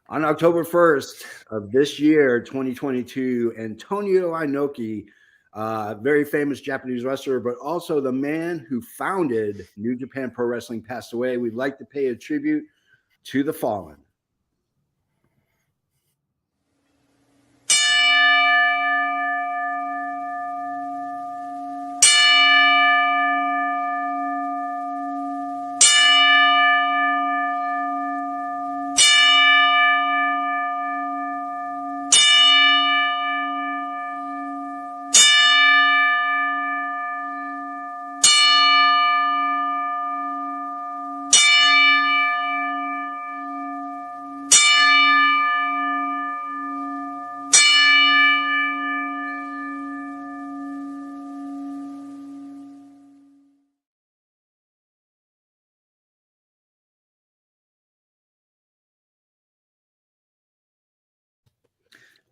On October 1st of this year, 2022, Antonio Inoki, very famous Japanese wrestler, but also the man who founded New Japan Pro Wrestling, passed away. We'd like to pay a tribute to the fallen.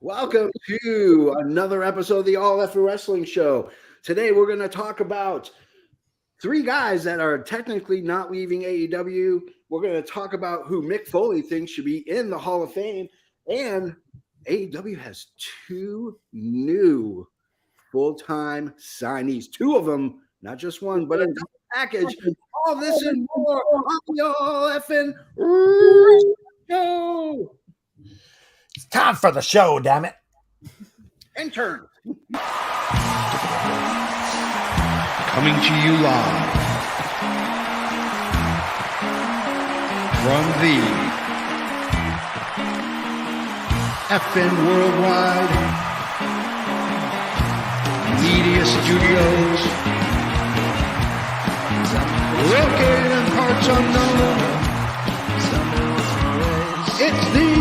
Welcome to another episode of the All Effort Wrestling Show. Today we're going to talk about three guys that are technically not leaving AEW. We're going to talk about who Mick Foley thinks should be in the Hall of Fame. And AEW has two new full-time signees. Two of them, not just one, but a double package. All this and more on the All Effing Show. It's time for the show, damn it. Intern. Coming to you live from the FN Worldwide Media Studios, located in parts unknown. It's the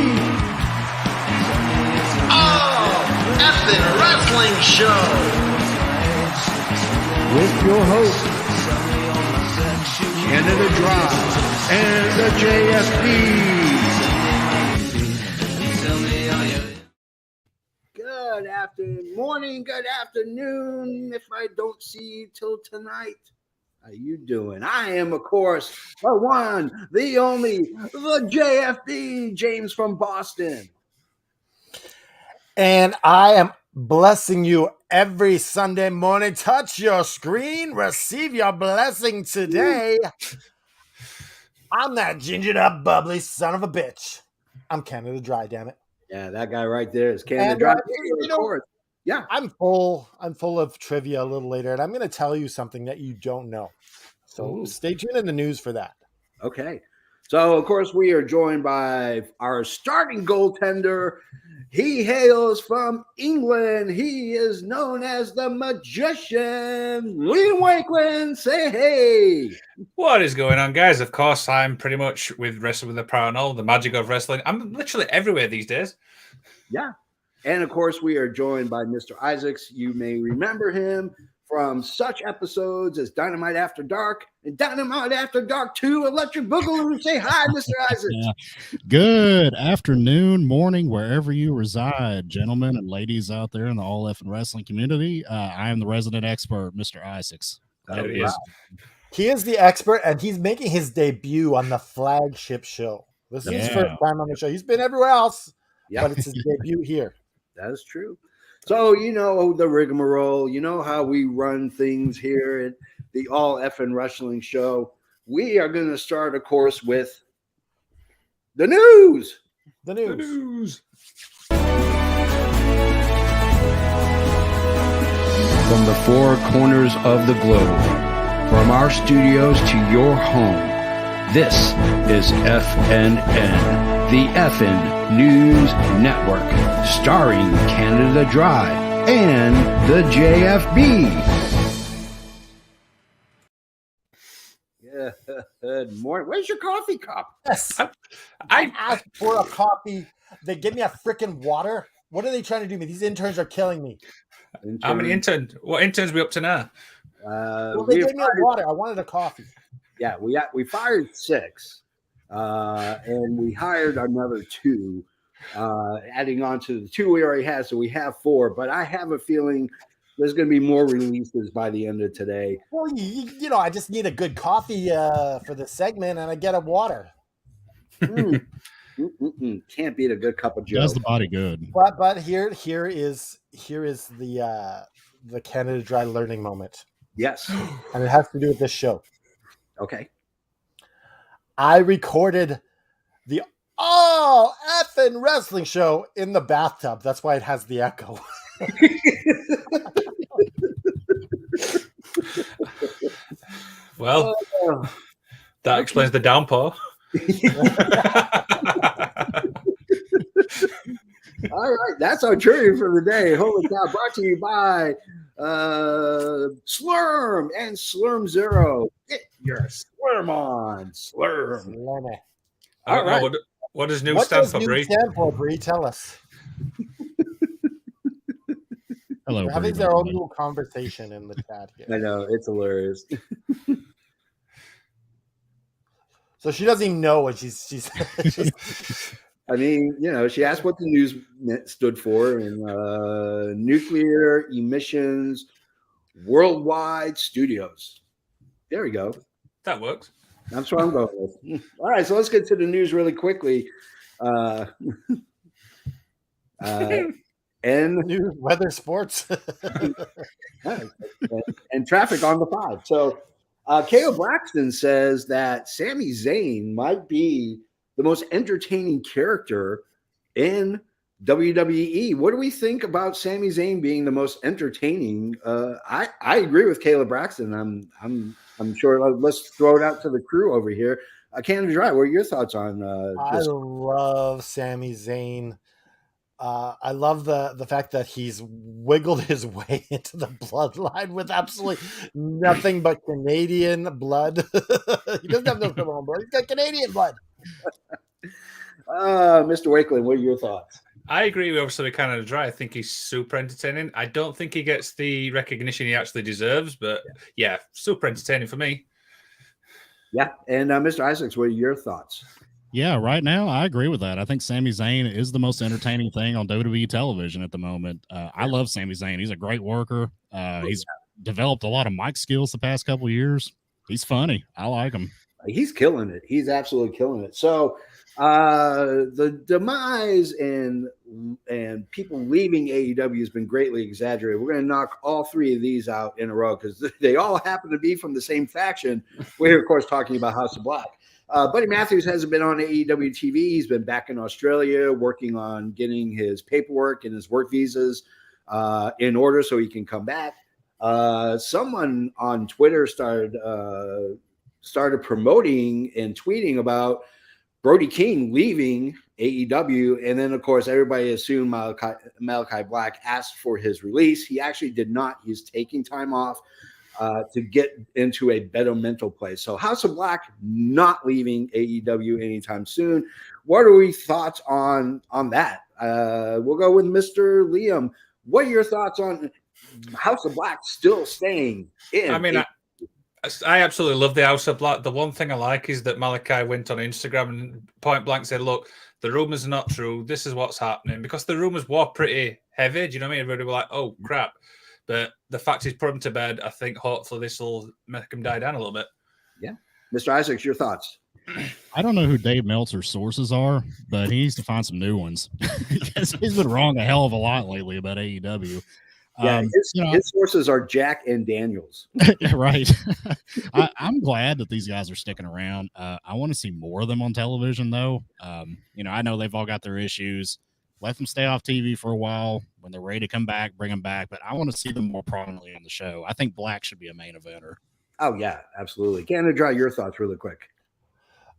FN Wrestling Show with your host, Canada Dry and the JFB. Good morning, good afternoon. If I don't see you till tonight, how you doing? I am, of course, the one, the only, the JFB, James from Boston. And I am blessing you every Sunday morning. Touch your screen, receive your blessing today. I'm that gingered up, bubbly son of a bitch. I'm Canada Dry, damn it. Yeah, that guy right there is Canada Dry. Yeah, I'm full of trivia a little later, and I'm going to tell you something that you don't know. So stay tuned in the news for that. Okay. So, of course, we are joined by our starting goaltender. He hails from England. He is known as the Magician. Liam Wakeland, say hey. What is going on, guys? Of course, I'm pretty much with Wrestling with the Paranormal, the magic of wrestling. I'm literally everywhere these days. Yeah. And, of course, we are joined by Mr. Isaacs. You may remember him from such episodes as Dynamite After Dark and Dynamite After Dark 2, Electric Boogaloo. Say hi, Mr. Isaacs. Yeah. Good afternoon, morning, wherever you reside, gentlemen and ladies out there in the All Effing Wrestling community. I am the resident expert, Mr. Isaacs. There he is. He is the expert, and he's making his debut on the flagship show. This is his first time on the show. He's been everywhere else, but it's his debut here. That is true. So, you know, the rigmarole, you know how we run things here at the All Effing Wrestling Show. We are going to start, of course, with the news. The news. From the four corners of the globe, from our studios to your home, this is FNN. The FN News Network, starring Canada Dry and the JFB. Yeah, good morning. Where's your coffee cup? Yes. I asked for a coffee. They give me a freaking water. What are they trying to do to me? These interns are killing me. How many interns? What interns are we up to now? Well, they gave me a water. I wanted a coffee. Yeah, we fired 6. And we hired another 2, adding on to the 2 we already had. So we have 4, but I have a feeling there's going to be more releases by the end of today. Well, you know, I just need a good coffee for the segment, and I get a water. Can't beat a good cup of Joe. Does the body good. But here is the Canada Dry learning moment. Yes. And it has to do with this show. Okay. I recorded the all effing wrestling show in the bathtub. That's why it has the echo. Well, that explains the downpour. All right, that's our trivia for the day. Holy cow! Brought to you by Slurm and Slurm Zero. Get your Slurm on, Slurm. I don't know right. what does new What stand does for, new Bree? stand for, Bree? Tell us. Hello, We're having Bree, our own everybody. little conversation in the chat I here. know, it's hilarious. So she doesn't even know what she's I mean, you know, she asked what the news stood for, and nuclear emissions worldwide studios. There we go. That works. That's what I'm going with. All right, so let's get to the news really quickly. And news, weather, sports. and traffic on the 5. So Caleb Braxton says that Sami Zayn might be the most entertaining character in WWE. What do we think about Sami Zayn being the most entertaining? I agree with Caleb Braxton. I'm sure. Let's throw it out to the crew over here. Canada Dry, what are your thoughts on this? I love Sami Zayn. I love the fact that he's wiggled his way into the bloodline with absolutely nothing but Canadian blood. He doesn't have no criminal blood. He's got Canadian blood. Mr. Wakeland, what are your thoughts? I agree obviously with Canada Dry. I think he's super entertaining. I don't think he gets the recognition he actually deserves, but yeah, super entertaining for me. Yeah, and Mr. Isaacs, what are your thoughts? Yeah, right now I agree with that. I think Sami Zayn is the most entertaining thing on WWE television at the moment. I love Sami Zayn. He's a great worker. He's developed a lot of mic skills the past couple of years. He's funny. I like him. He's killing it. He's absolutely killing it. So the demise and people leaving AEW has been greatly exaggerated. We're going to knock all 3 of these out in a row because they all happen to be from the same faction. We're here, of course, talking about House of Black. Buddy Matthews hasn't been on AEW TV. He's been back in Australia working on getting his paperwork and his work visas in order so he can come back. Someone on Twitter started promoting and tweeting about Brody King leaving AEW. And then, of course, everybody assumed Malachi Black asked for his release. He actually did not. He's taking time off to get into a better mental place. So House of Black not leaving AEW anytime soon. What are we thoughts on that? We'll go with Mr. Liam. What are your thoughts on House of Black still staying in? I mean, I absolutely love the House of Black. The one thing I like is that Malachi went on Instagram and point blank said, look, the rumors are not true. This is what's happening. Because the rumors were pretty heavy. Do you know what I mean? Everybody were like, oh, crap. But the fact he's put him to bed, I think hopefully this will make him die down a little bit. Yeah. Mr. Isaacs, your thoughts? I don't know who Dave Meltzer's sources are, but he needs to find some new ones. Because he's been wrong a hell of a lot lately about AEW. Yeah, his sources are Jack and Daniels. Right. I'm glad that these guys are sticking around. I want to see more of them on television, though. I know they've all got their issues. Let them stay off TV for a while. When they're ready to come back, bring them back. But I want to see them more prominently on the show. I think Black should be a main eventer. Oh, yeah, absolutely. Canada Dry, your thoughts really quick.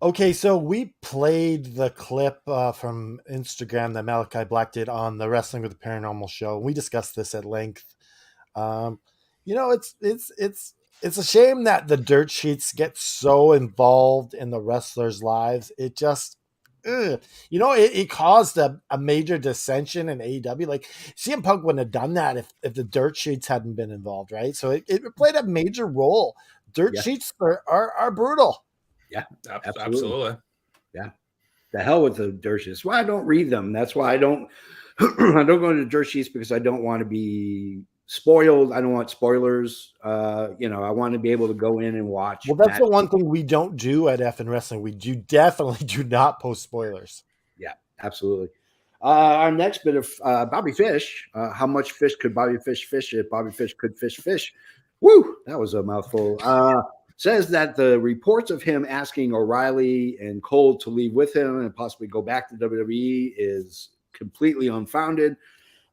Okay, so we played the clip from Instagram that Malachi Black did on the Wrestling with the Paranormal show. We discussed this at length. It's a shame that the dirt sheets get so involved in the wrestlers' lives. It just, it caused a major dissension in AEW. Like CM Punk wouldn't have done that if the dirt sheets hadn't been involved, right? So it played a major role. Dirt sheets are brutal. Yeah, absolutely. Yeah, the hell with the dirt sheets. That's why I don't read them. That's why I don't I don't go into dirt sheets, because I don't want to be spoiled. I don't want spoilers. I want to be able to go in and watch. Well, that's the one thing we don't do at F and Wrestling. We definitely do not post spoilers. Yeah, absolutely. Our next bit of Bobby Fish. How much fish could Bobby Fish fish if Bobby Fish could fish? Woo, that was a mouthful. Says that the reports of him asking O'Reilly and Cole to leave with him and possibly go back to WWE is completely unfounded.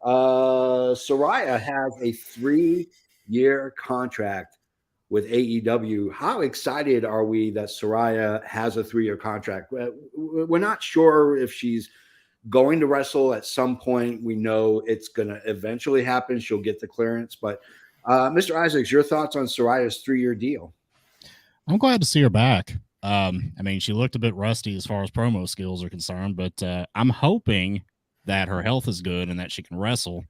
Soraya has a 3-year contract with AEW. How excited are we that Soraya has a 3-year contract? We're not sure if she's going to wrestle at some point. We know it's going to eventually happen. She'll get the clearance. But Mr. Isaacs, your thoughts on Soraya's 3-year deal? I'm glad to see her back. I mean, she looked a bit rusty as far as promo skills are concerned, but I'm hoping that her health is good and that she can wrestle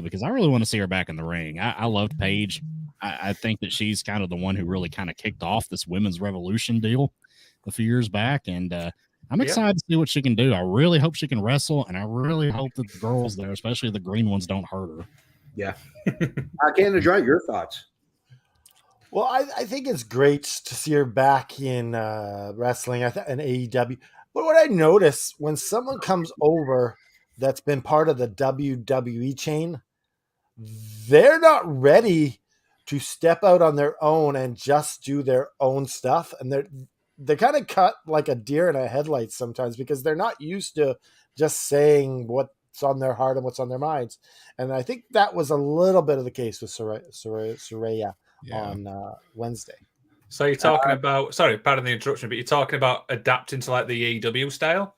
because I really want to see her back in the ring. I loved Paige. I think that she's kind of the one who really kind of kicked off this women's revolution deal a few years back, and I'm excited to see what she can do. I really hope she can wrestle, and I really hope that the girls there, especially the green ones, don't hurt her. Yeah. Canada Dry, your thoughts? Well, I think it's great to see her back in wrestling and AEW. But what I notice when someone comes over that's been part of the WWE chain, they're not ready to step out on their own and just do their own stuff. And they're kind of cut like a deer in a headlights sometimes because they're not used to just saying what's on their heart and what's on their minds. And I think that was a little bit of the case with Soraya on Wednesday. So you're talking about, sorry, pardon the interruption, but you're talking about adapting to like the AEW style?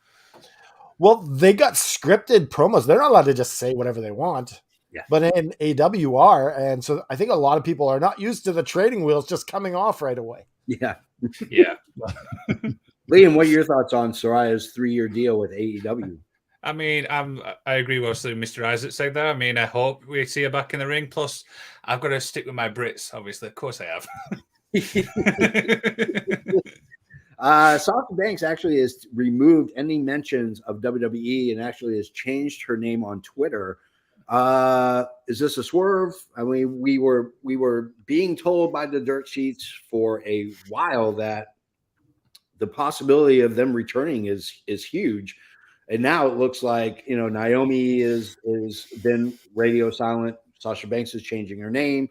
Well, they got scripted promos. They're not allowed to just say whatever they want. Yeah. But in AW are, and so I think a lot of people are not used to the trading wheels just coming off right away. Yeah. Yeah. Liam, what are your thoughts on Soraya's 3-year deal with AEW? I mean, I agree with what Mr. Isaac said there. I mean, I hope we see her back in the ring. Plus, I've got to stick with my Brits, obviously. Of course I have. Sasha Banks actually has removed any mentions of WWE and actually has changed her name on Twitter. Is this a swerve? I mean, we were being told by the dirt sheets for a while that the possibility of them returning is huge. And now it looks like, Naomi is been radio silent. Sasha Banks is changing her name.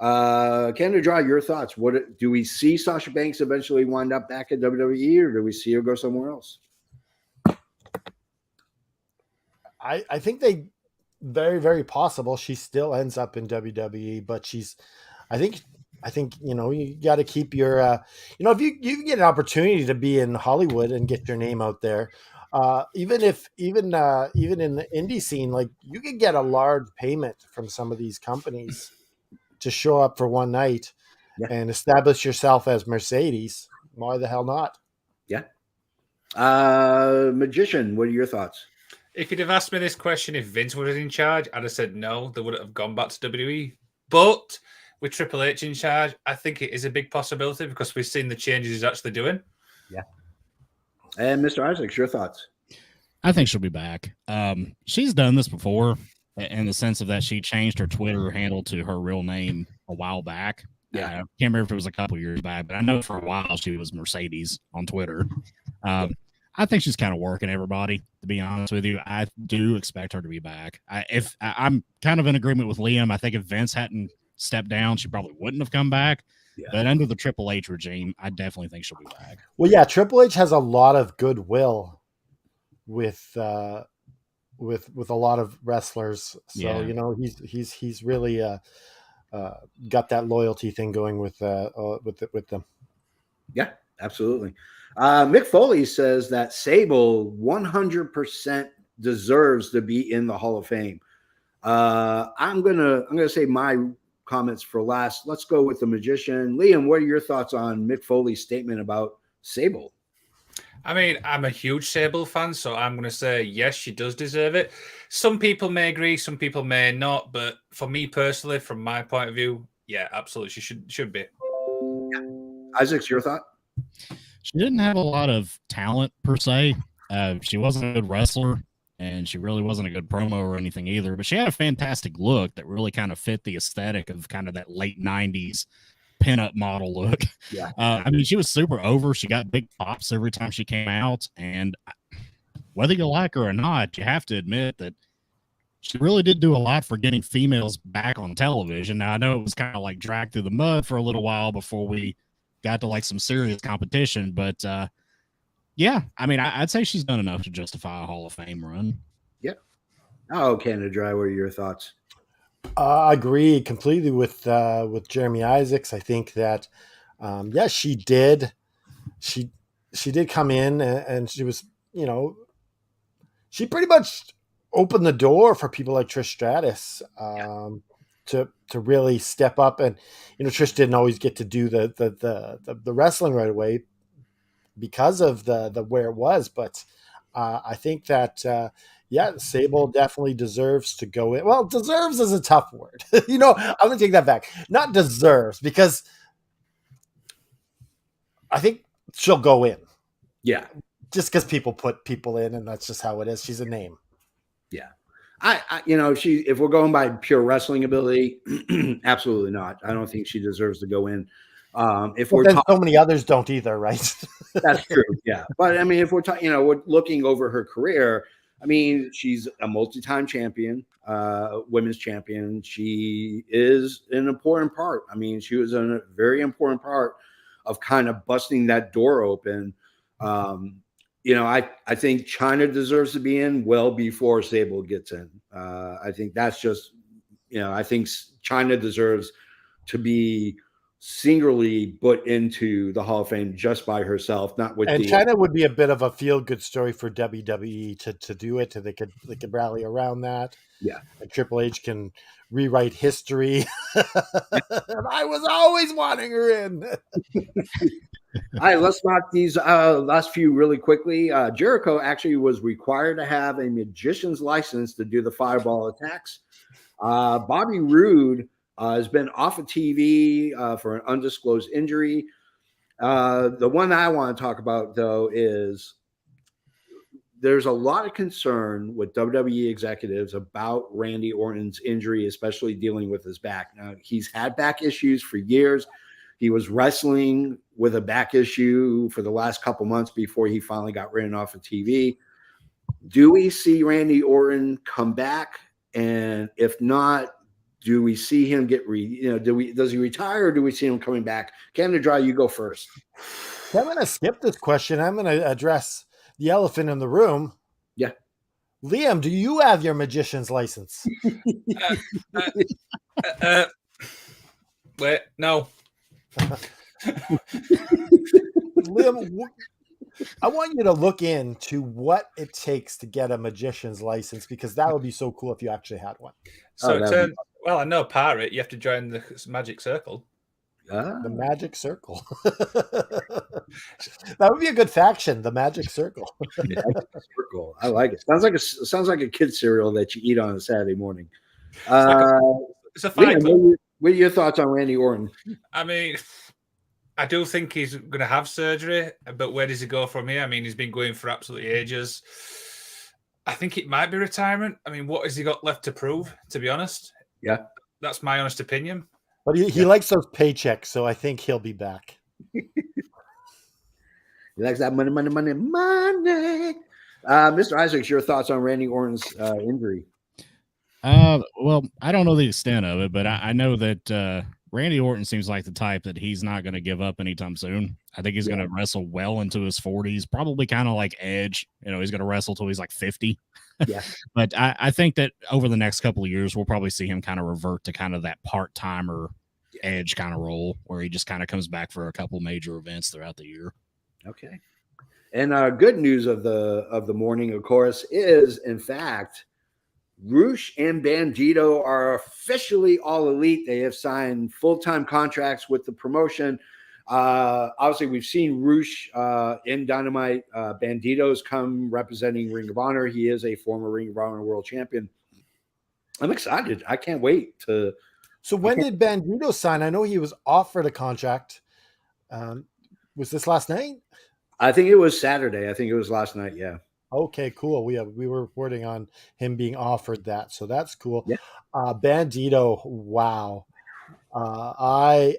Canada Dry, your thoughts? What do we see Sasha Banks eventually wind up back at WWE, or do we see her go somewhere else? I think they very, very possible she still ends up in WWE, but I think you got to keep your if you get an opportunity to be in Hollywood and get your name out there, even in the indie scene, like you could get a large payment from some of these companies to show up for one night and establish yourself as Mercedes. Why the hell not? Yeah. Magician, what are your thoughts? If you'd have asked me this question if Vince was in charge, I'd have said no, they wouldn't have gone back to WWE. But with Triple H in charge, I think it is a big possibility because we've seen the changes he's actually doing. Yeah. And Mr. Isaacs, your thoughts? I think she'll be back. She's done this before in the sense of that she changed her Twitter handle to her real name a while back. Yeah. I can't remember if it was a couple years back, but I know for a while she was Mercedes on Twitter. I think she's kind of working everybody, to be honest with you. I do expect her to be back. I'm kind of in agreement with Liam. I think if Vince hadn't stepped down, she probably wouldn't have come back. Yeah. But under the Triple H regime, I definitely think she'll be back. Well, yeah, Triple H has a lot of goodwill with a lot of wrestlers. So he's really got that loyalty thing going with them. Yeah, absolutely. Mick Foley says that Sable 100% deserves to be in the Hall of Fame. I'm gonna say my comments for last. Let's go with the Magician. Liam, what are your thoughts on Mick Foley's statement about Sable? I mean, I'm a huge Sable fan, so I'm going to say yes, she does deserve it. Some people may agree, some people may not, but for me personally, from my point of view, yeah, absolutely, she should be. Yeah. Isaacs, your thought? She didn't have a lot of talent per se. She wasn't a good wrestler, and she really wasn't a good promo or anything either. But she had a fantastic look that really kind of fit the aesthetic of kind of that late 90s pinup model look. Yeah. I mean, she was super over. She got big pops every time she came out. And whether you like her or not, you have to admit that she really did do a lot for getting females back on television. Now, I know it was kind of like dragged through the mud for a little while before we got to like some serious competition, but yeah, I mean, I'd say she's done enough to justify a Hall of Fame run. Yeah. Oh, Canada Dry, what are your thoughts? I agree completely with Jeremy Isaacs. I think that, she did. She did come in and she was, she pretty much opened the door for people like Trish Stratus to really step up. And, Trish didn't always get to do the wrestling right away because of the where it was. But I think that, Sable definitely deserves to go in. Well, deserves is a tough word. I'm going to take that back. Not deserves, because I think she'll go in. Yeah. Just because people put people in, and that's just how it is. She's a name. Yeah. I if we're going by pure wrestling ability, absolutely not. I don't think she deserves to go in. So many others don't either, right? That's true. Yeah. But I mean, if we're talking, we're looking over her career, I mean, she's a multi-time champion, women's champion. She is an important part. I mean, she was a very important part of kind of busting that door open. I think Chyna deserves to be in well before Sable gets in. I think that's just, I think Chyna deserves to be singularly put into the Hall of Fame just by herself, not with. And Chyna would be a bit of a feel-good story for WWE to do it. They could rally around that. Yeah, and Triple H can rewrite history. And I was always wanting her in. All right, let's knock these last few really quickly. Jericho actually was required to have a magician's license to do the fireball attacks. Bobby Roode has been off of TV for an undisclosed injury. The one that I want to talk about, though, is there's a lot of concern with WWE executives about Randy Orton's injury, especially dealing with his back. Now, he's had back issues for years. He was wrestling with a back issue for the last couple months before he finally got written off of TV. Do we see Randy Orton come back? And if not, do we see him get does he retire, or do we see him coming back? Canada Dry, you go first. I'm going to skip this question. I'm going to address the elephant in the room. Yeah. Liam, do you have your magician's license? Wait, no. Liam, I want you to look into what it takes to get a magician's license, because that would be so cool if you actually had one. So I know pirate, you have to join the magic circle. The magic circle. That would be a good faction, the magic circle. Circle. I like it. Sounds like a kid cereal that you eat on a Saturday morning. It's a fight. What are your thoughts on Randy Orton? I mean, I do think he's going to have surgery, but where does he go from here? I mean, he's been going for absolutely ages. I think it might be retirement. I mean, what has he got left to prove, to be honest? Yeah. That's my honest opinion. But he likes those paychecks, so I think he'll be back. He likes that money. Mr. Isaacs, your thoughts on Randy Orton's injury? Well, I don't know the extent of it, but I know that Randy Orton seems like the type that he's not going to give up anytime soon. I think he's going to wrestle well into his 40s, probably kind of like Edge. He's going to wrestle till he's like 50. Yeah. But I think that over the next couple of years, we'll probably see him kind of revert to kind of that part-timer Edge kind of role, where he just kind of comes back for a couple major events throughout the year. Okay. And good news of the morning, of course, is in fact Roosh and Bandito are officially all elite. They have signed full-time contracts with the promotion. Obviously, we've seen Roosh in Dynamite. Bandito's come representing Ring of Honor. He is a former Ring of Honor world champion. I'm excited. I can't wait to. So when did Bandito sign? I know he was offered a contract. Was this last night? I think it was Saturday. I think it was last night. Yeah. Okay, cool. We were reporting on him being offered that, so that's cool. Yeah. Bandito, wow. I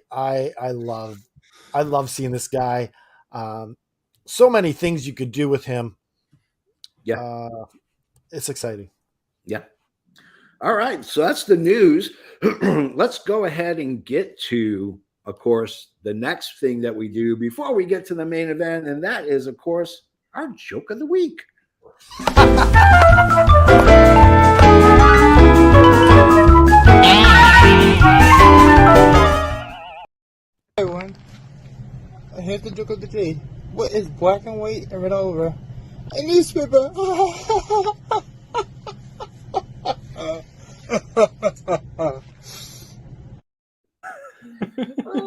love seeing this guy. So many things you could do with him. It's exciting. Yeah. All right. So that's the news. Let's go ahead and get to, of course, the next thing that we do before we get to the main event. And that is, of course, our joke of the week. Everyone, here's the joke of the day. What is black and white and red all over? A newspaper.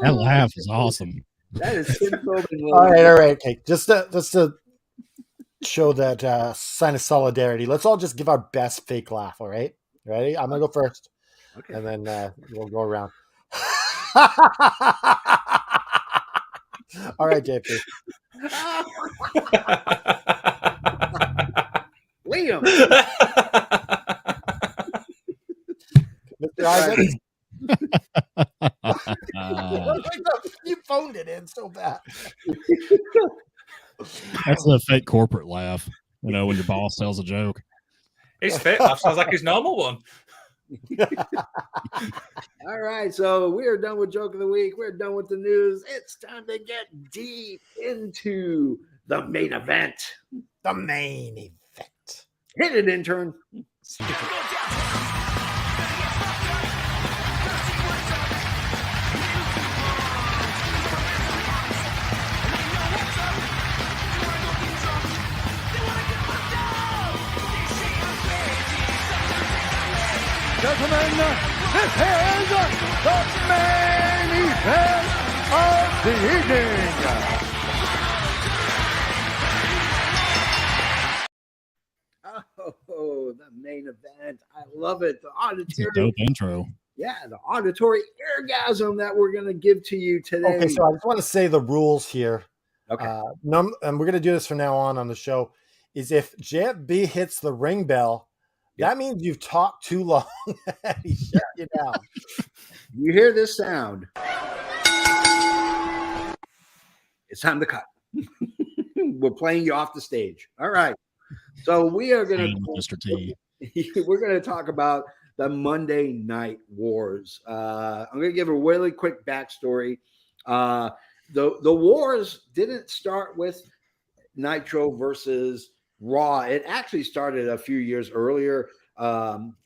That laugh is awesome. That is simple. All right. Okay. Just to show that sign of solidarity, let's all just give our best fake laugh. All right. Ready? I'm gonna go first, Okay. and then we'll go around. All right, JP. Liam. Mr. Isaac. You phoned it in so bad. That's a fake corporate laugh. You know, when your boss tells a joke. His fake laugh sounds like his normal one. All right, so we are done with joke of the week. We're done with the news. It's time to get deep into the main event. The main event. Hit it, intern. Gentlemen, this is the main event of the evening. Oh, the main event. I love it. The It's a auditory. dope intro. Yeah, the auditory orgasm that we're going to give to you today. Okay, so I just want to say the rules here. Okay. And we're going to do this from now on the show. Is if JFB hits the ring bell, that means you've talked too long. He shut you down. You hear this sound. It's time to cut. We're playing you off the stage. All right. So we are going Shame, Mr. T. we're going to talk about the Monday Night Wars. I'm going to give a really quick backstory. The wars didn't start with Nitro versus Raw. It actually started a few years earlier.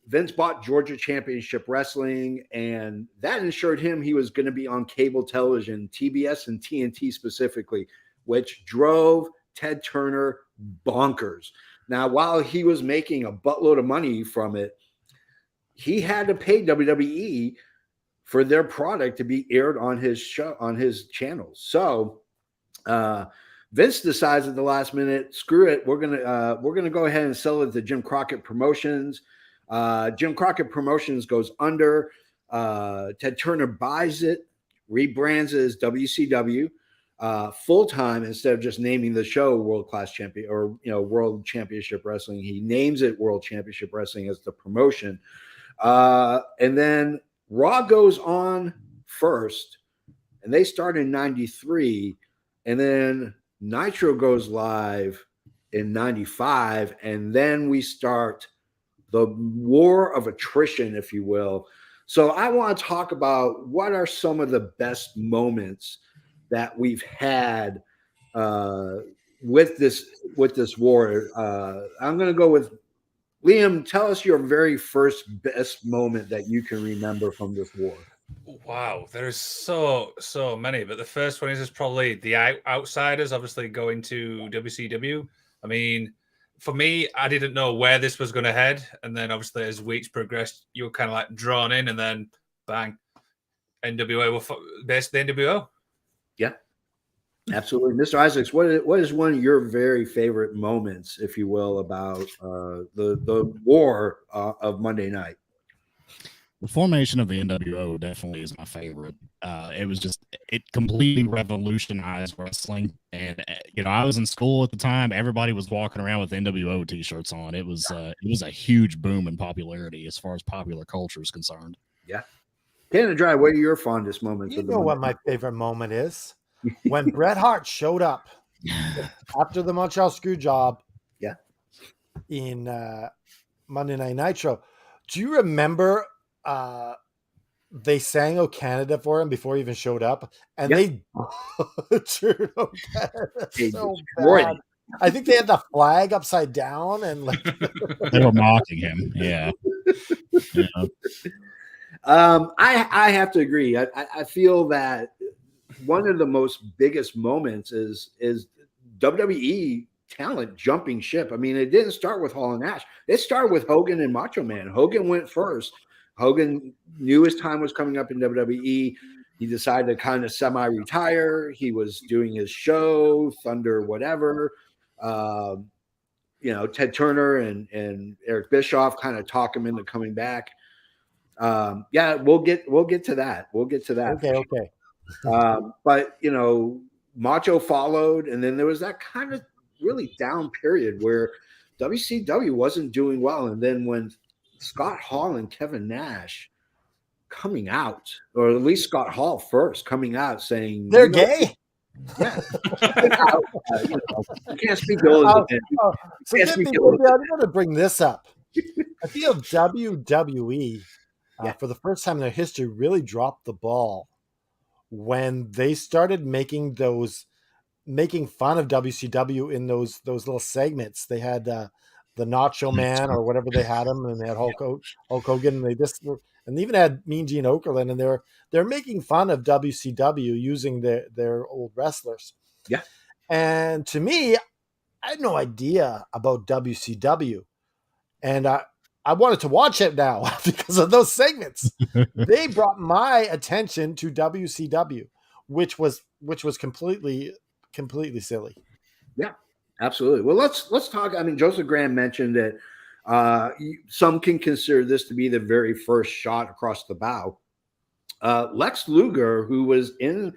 Vince bought Georgia Championship Wrestling, and that ensured him he was going to be on cable television, TBS and TNT specifically, which drove Ted Turner bonkers. Now, while he was making a buttload of money from it, he had to pay WWE for their product to be aired on his show, on his channels. So Vince decides at the last minute, screw it, we're gonna go ahead and sell it to Jim Crockett Promotions. Jim Crockett Promotions goes under. Ted Turner buys it, rebrands it as WCW full time instead of just naming the show World Class Champion or World Championship Wrestling. He names it World Championship Wrestling as the promotion. And then Raw goes on first, and they start in 93, and then Nitro goes live in 95, and then we start the war of attrition, if you will. So I want to talk about what are some of the best moments that we've had with this war. I'm going to go with Liam. Tell us your very first best moment that you can remember from this war. Wow, there's so many, but the first one is probably the outsiders obviously going to WCW. I mean, for me, I didn't know where this was going to head, and then obviously as weeks progressed, you were kind of like drawn in, and then bang, NWA were basically NWO. Yeah, absolutely, Mr. Isaacs. What is one of your very favorite moments, if you will, about the war of Monday Night? The formation of the NWO definitely is my favorite. It completely revolutionized wrestling. And, I was in school at the time. Everybody was walking around with NWO t-shirts on. It was a huge boom in popularity as far as popular culture is concerned. Yeah. Canada Dry, what are your fondest moments? You know what my favorite moment is? When Bret Hart showed up after the Montreal Screw Job. Yeah. in Monday Night Nitro. Do you remember they sang "O Canada" for him before he even showed up, and they butchered "O Canada" so bad. I think they had the flag upside down, and like they were mocking him. Yeah. I have to agree. I feel that one of the most biggest moments is WWE talent jumping ship. I mean, it didn't start with Hall and Nash. It started with Hogan and Macho Man. Hogan went first. Hogan knew his time was coming up in WWE. He decided to kind of semi-retire. He was doing his show, Thunder, whatever. Ted Turner and Eric Bischoff kind of talk him into coming back. We'll get to that. We'll get to that. Okay. But Macho followed, and then there was that kind of really down period where WCW wasn't doing well. And then when Scott Hall and Kevin Nash coming out, or at least Scott Hall first coming out saying they're gay. Yeah. You can't speak ill of them. I'm going to bring this up. I feel WWE, for the first time in their history, really dropped the ball when they started making fun of WCW in those little segments. They had the Nacho Man or whatever they had him, and they had Hulk Hogan, and they even had Mean Gene Okerlund, and they're making fun of WCW using their old wrestlers. Yeah. And to me, I had no idea about WCW, and I wanted to watch it now because of those segments. They brought my attention to WCW, which was completely silly. Yeah, absolutely. Well, let's talk. I mean, Joseph Graham mentioned that some can consider this to be the very first shot across the bow. Lex Luger, who was in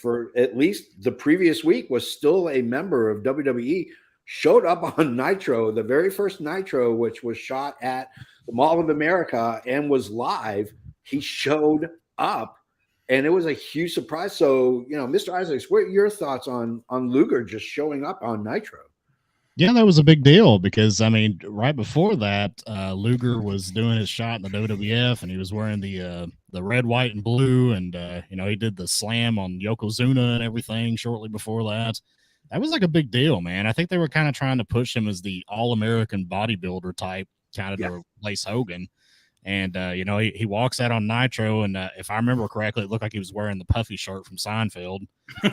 for at least the previous week, was still a member of WWE, showed up on Nitro, the very first Nitro, which was shot at the Mall of America and was live. He showed up, and it was a huge surprise. So, Mr. Isaacs, what are your thoughts on Luger just showing up on Nitro? Yeah, that was a big deal because, I mean, right before that, Luger was doing his shot in the WWF, and he was wearing the red, white, and blue, and, he did the slam on Yokozuna and everything shortly before that. That was like a big deal, man. I think they were kind of trying to push him as the all-American bodybuilder type, kind of to replace Hogan. And, he walks out on Nitro, and if I remember correctly, it looked like he was wearing the puffy shirt from Seinfeld. He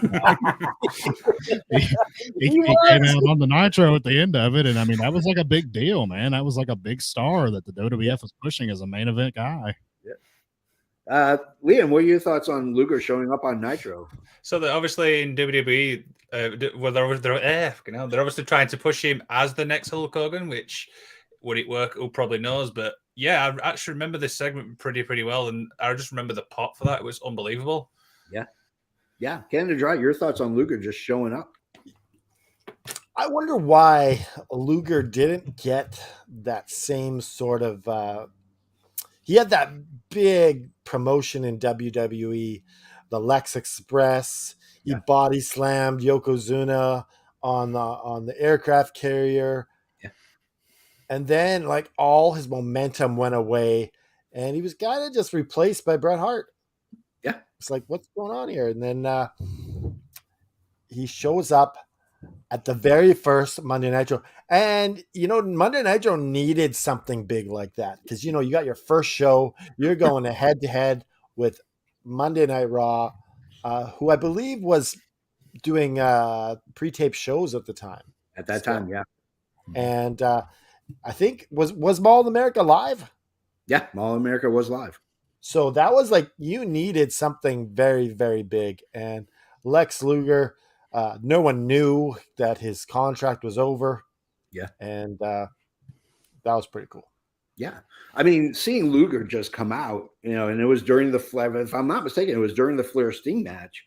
came out on the Nitro at the end of it, and, I mean, that was like a big deal, man. That was like a big star that the WWF was pushing as a main event guy. Yeah. Liam, what are your thoughts on Luger showing up on Nitro? So that obviously in WWE, they're obviously trying to push him as the next Hulk Hogan, which would it work? Who probably knows, but yeah, I actually remember this segment pretty well, and I just remember the pop for that. It was unbelievable. Yeah. Canada Dry, your thoughts on Luger just showing up? I wonder why Luger didn't get that same sort of. He had that big promotion in WWE, the Lex Express. He body slammed Yokozuna on the aircraft carrier. And then, like, all his momentum went away, and he was kind of just replaced by Bret Hart. Yeah. It's like, what's going on here? And then he shows up at the very first Monday Nitro. And, Monday Nitro needed something big like that because, you got your first show. You're going head-to-head with Monday Night Raw, who I believe was doing pre-tape shows at the time. At that time, yeah. And I think was Mall of America live? Yeah, Mall of America was live. So that was like you needed something very, very big. And Lex Luger, no one knew that his contract was over. Yeah. And that was pretty cool. Yeah. I mean, seeing Luger just come out, and it was during the Flair, if I'm not mistaken, it was during the Flair Sting match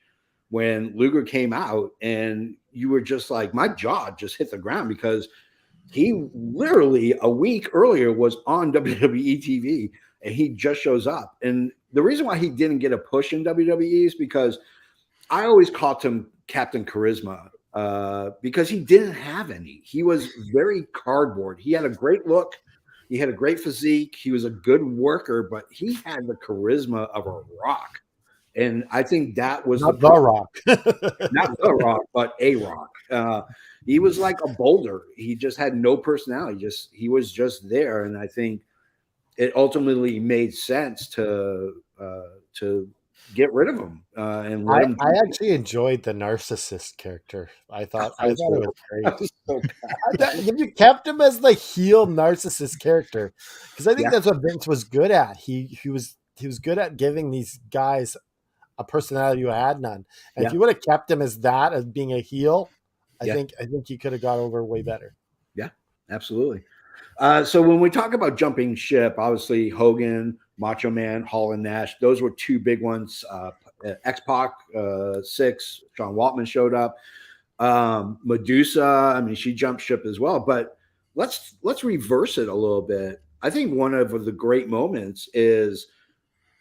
when Luger came out, and you were just like, my jaw just hit the ground because he literally a week earlier was on WWE TV, and he just shows up. And the reason why he didn't get a push in WWE is because I always called him Captain Charisma because he didn't have any. He was very cardboard. He had a great look. He had a great physique. He was a good worker, but he had the charisma of a rock. And I think that was Not the Rock. not the Rock, but a Rock. He was like a boulder. He just had no personality. He was just there. And I think it ultimately made sense to get rid of him. And let him I actually enjoyed the narcissist character. I thought it was great. That was so bad. If you kept him as the heel narcissist character, because I think Yeah. that's what Vince was good at. He was good at giving these guys a personality who had none. And Yeah. if you would have kept him as that, as being a heel, I Yeah. think he could have got over way better. Yeah, absolutely. So when we talk about jumping ship, obviously Hogan, Macho Man, Hall and Nash, those were two big ones. X-Pac, 6, Sean Waltman showed up. Medusa, I mean, she jumped ship as well. But let's reverse it a little bit. I think one of the great moments is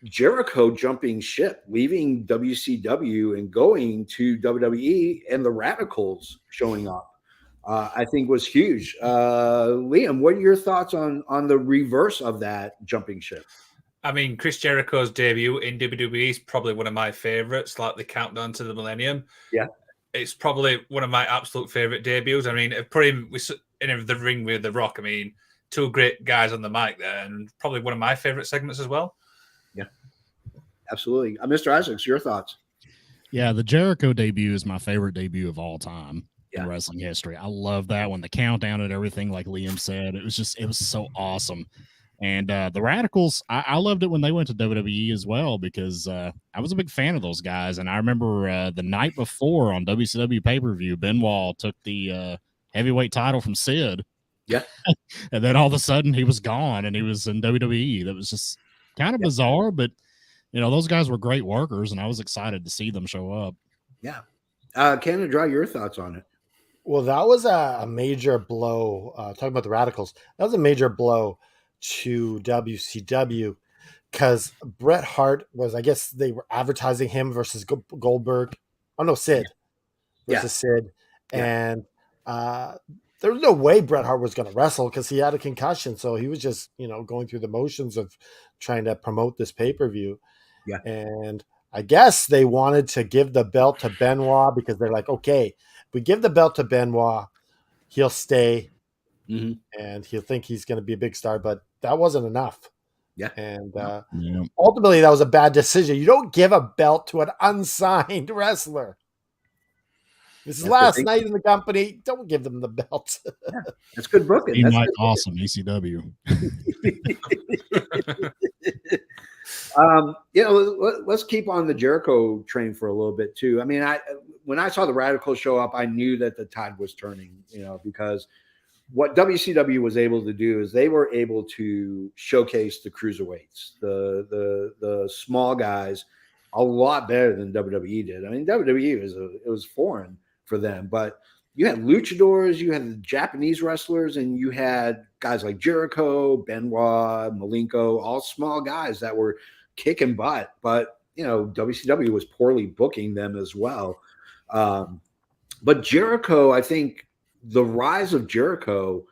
Jericho jumping ship, leaving WCW and going to WWE, and the Radicals showing up. I think was huge. Liam, what are your thoughts on the reverse of that jumping ship? I mean, Chris Jericho's debut in WWE is probably one of my favorites, like the Countdown to the Millennium. Yeah. It's probably one of my absolute favorite debuts. I mean, put him in the ring with The Rock. I mean, two great guys on the mic there, and probably one of my favorite segments as well. Yeah, absolutely. Mr. Isaacs, your thoughts? Yeah, the Jericho debut is my favorite debut of all time Yeah. in wrestling history. I love that one. The countdown and everything, like Liam said, it was so awesome. And the Radicals, I loved it when they went to WWE as well, because I was a big fan of those guys. And I remember the night before on WCW pay-per-view, Benoit took the heavyweight title from Sid. Yeah. And then all of a sudden he was gone and he was in WWE. That was just kind of bizarre, but those guys were great workers, and I was excited to see them show up. Yeah. Canada Dry, your thoughts on it? Well, that was a major blow. Talking about the Radicals, that was a major blow to WCW, because Bret Hart was, I guess they were advertising him versus Goldberg. Oh no, Sid versus Sid, and there was no way Bret Hart was going to wrestle because he had a concussion. So he was just going through the motions of trying to promote this pay-per-view. Yeah, and I guess they wanted to give the belt to Benoit because they're like, okay, if we give the belt to Benoit, he'll stay. And he'll think he's going to be a big star, but that wasn't enough. Yeah. And ultimately, that was a bad decision. You don't give a belt to an unsigned wrestler. This is last night in the company. Don't give them the belt. Yeah, that's good booking. He That's might good awesome ECW. Let's keep on the Jericho train for a little bit too. I mean, when I saw the Radicals show up, I knew that the tide was turning, because what WCW was able to do is they were able to showcase the cruiserweights, the small guys, a lot better than WWE did. I mean, WWE was foreign for them, but you had luchadors, you had the Japanese wrestlers, and you had guys like Jericho, Benoit, Malenko, all small guys that were kicking butt. But WCW was poorly booking them as well. But Jericho, I think, the rise of Jericho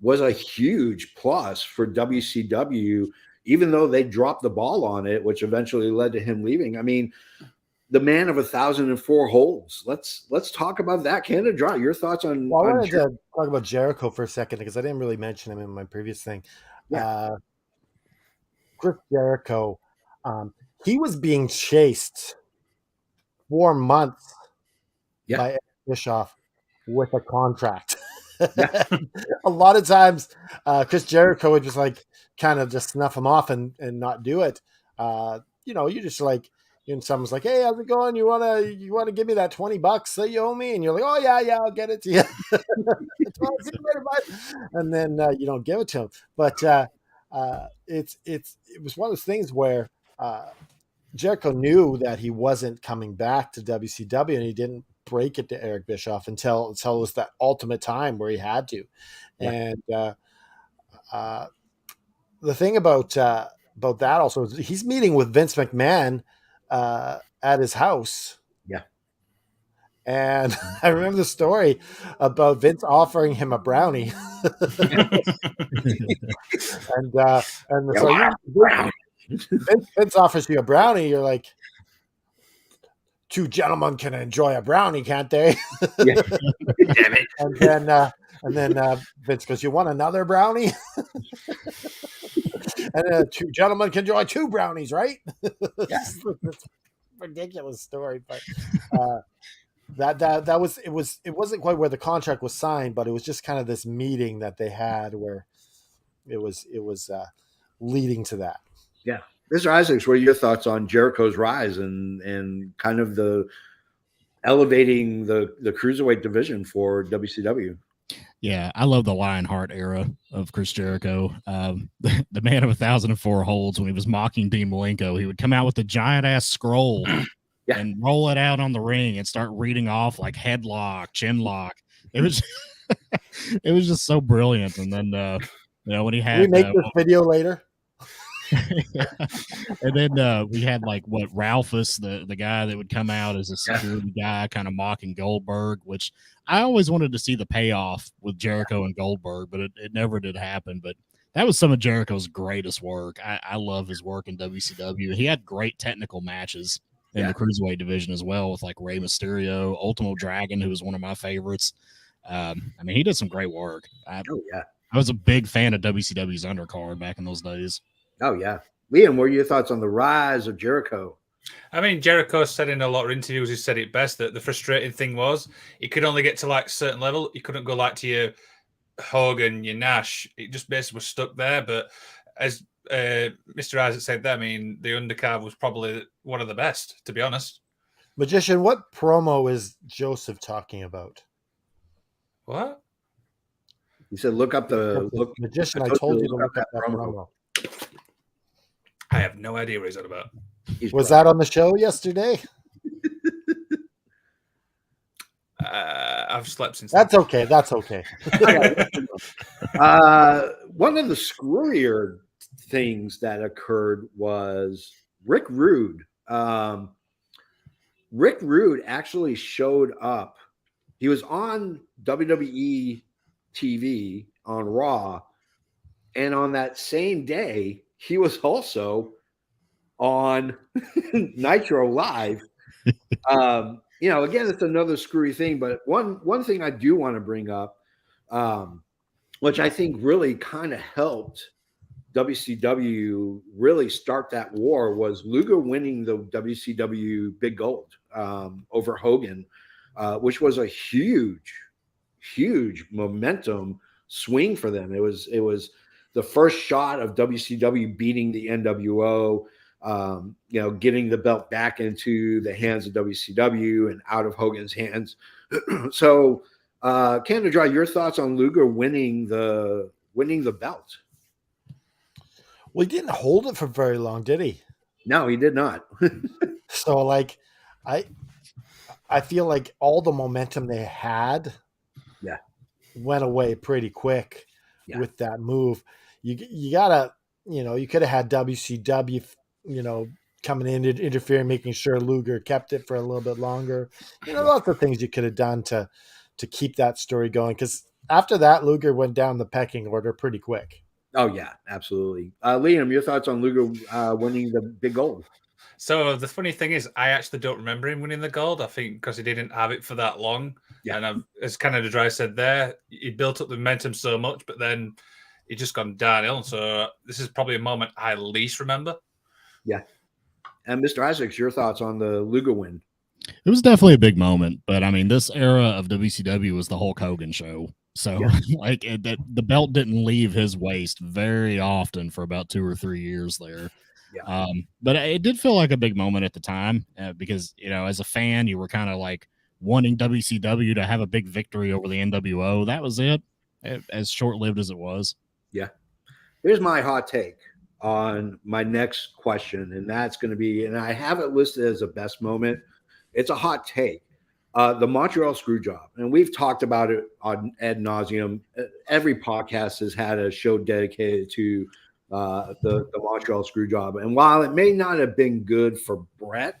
was a huge plus for WCW, even though they dropped the ball on it, which eventually led to him leaving. I mean, the man of 1,004 holds. Let's talk about that. Canada Dry, your thoughts on? Well, I wanted to talk about Jericho for a second because I didn't really mention him in my previous thing. Yeah. Chris Jericho, he was being chased 4 months by Eric Bischoff with a contract. A lot of times Chris Jericho would just kind of just snuff him off and not do it. You just someone's like, hey, how's it going? You wanna give me that $20 that you owe me? And you're like, oh yeah, I'll get it to you. And then you don't give it to him. But it was one of those things where Jericho knew that he wasn't coming back to WCW, and he didn't break it to Eric Bischoff until it was that ultimate time where he had to. Yeah. And the thing about that also is he's meeting with Vince McMahon at his house. Yeah. And I remember the story about Vince offering him a brownie. and so Vince offers you a brownie. You're like, two gentlemen can enjoy a brownie, can't they? Yeah. Damn it. And then Vince goes, you want another brownie? And two gentlemen can enjoy two brownies, right? Yeah. Ridiculous story, but that was it wasn't quite where the contract was signed, but it was just kind of this meeting that they had where it was leading to that. Yeah. Mr. Isaacs, what are your thoughts on Jericho's rise and kind of the elevating the cruiserweight division for WCW? Yeah, I love the Lionheart era of Chris Jericho. The man of 1,004 holds, when he was mocking Dean Malenko, he would come out with a giant ass scroll and roll it out on the ring and start reading off like headlock, chin lock. It was it was just so brilliant. And then when he had Can we make this video later. And then we had like Ralphus, the guy that would come out as a security guy, kind of mocking Goldberg, which I always wanted to see the payoff with Jericho and Goldberg, but it never did happen. But that was some of Jericho's greatest work. I love his work in WCW. He had great technical matches in the cruiserweight division as well, with like Rey Mysterio, Ultimo Dragon, who was one of my favorites. I mean, he did some great work. I was a big fan of WCW's undercard back in those days. Oh, yeah. Liam, what are your thoughts on the rise of Jericho? I mean, Jericho said in a lot of interviews, he said it best, that the frustrating thing was he could only get to like a certain level. He couldn't go like to your Hogan, your Nash. It just basically was stuck there. But as Mr. Isaac said there, I mean, the undercard was probably one of the best, to be honest. Magician, what promo is Joseph talking about? What? He said, look up the Magician. I told you to look up that promo. I have no idea what he's on about. Was that on the show yesterday? I've slept since. That's okay. That's okay. One of the screwier things that occurred was Rick Rude. Rick Rude actually showed up. He was on WWE TV on Raw, and on that same day, he was also on Nitro Live. Again, it's another screwy thing, but one thing I do want to bring up, which I think really kind of helped WCW really start that war, was Luger winning the WCW Big Gold over Hogan, which was a huge momentum swing for them. It was the first shot of WCW beating the NWO, getting the belt back into the hands of WCW and out of Hogan's hands. So, Canada Dry, your thoughts on Luger winning the belt? Well, he didn't hold it for very long, did he? No, he did not. So, like, I feel like all the momentum they had, went away pretty quick with that move. You gotta, you could have had WCW, coming in, interfering, making sure Luger kept it for a little bit longer. Lots of things you could have done to keep that story going. Because after that, Luger went down the pecking order pretty quick. Oh yeah, absolutely. Liam, your thoughts on Luger winning the Big Gold? So the funny thing is, I actually don't remember him winning the gold. I think because he didn't have it for that long. Yeah. And as Canada Dry said there, he built up the momentum so much, but then he just gone downhill. So this is probably a moment I least remember. Yeah. And Mr. Isaacs, your thoughts on the Luger win? It was definitely a big moment, but I mean, this era of WCW was the Hulk Hogan show. So the belt didn't leave his waist very often for about 2 or 3 years there. Yeah. But it did feel like a big moment at the time because, as a fan, you were kind of like wanting WCW to have a big victory over the NWO. That was it, as short-lived as it was. Yeah. Here's my hot take on my next question, and that's going to be, and I have it listed as a best moment. It's a hot take. The Montreal Screwjob, and we've talked about it on ad nauseum. Every podcast has had a show dedicated to the Montreal Screwjob, and while it may not have been good for Bret,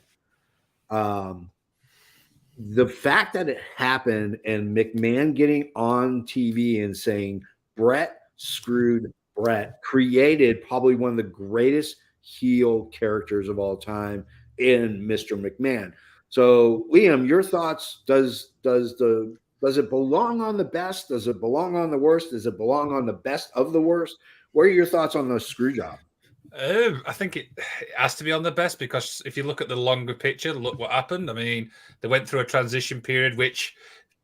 the fact that it happened and McMahon getting on TV and saying Bret screwed Bret created probably one of the greatest heel characters of all time in Mr. McMahon. So, Liam, your thoughts? Does it belong on the best? Does it belong on the worst? Does it belong on the best of the worst? What are your thoughts on the screw job? I think it has to be on the best, because if you look at the longer picture, look what happened. I mean, they went through a transition period, which,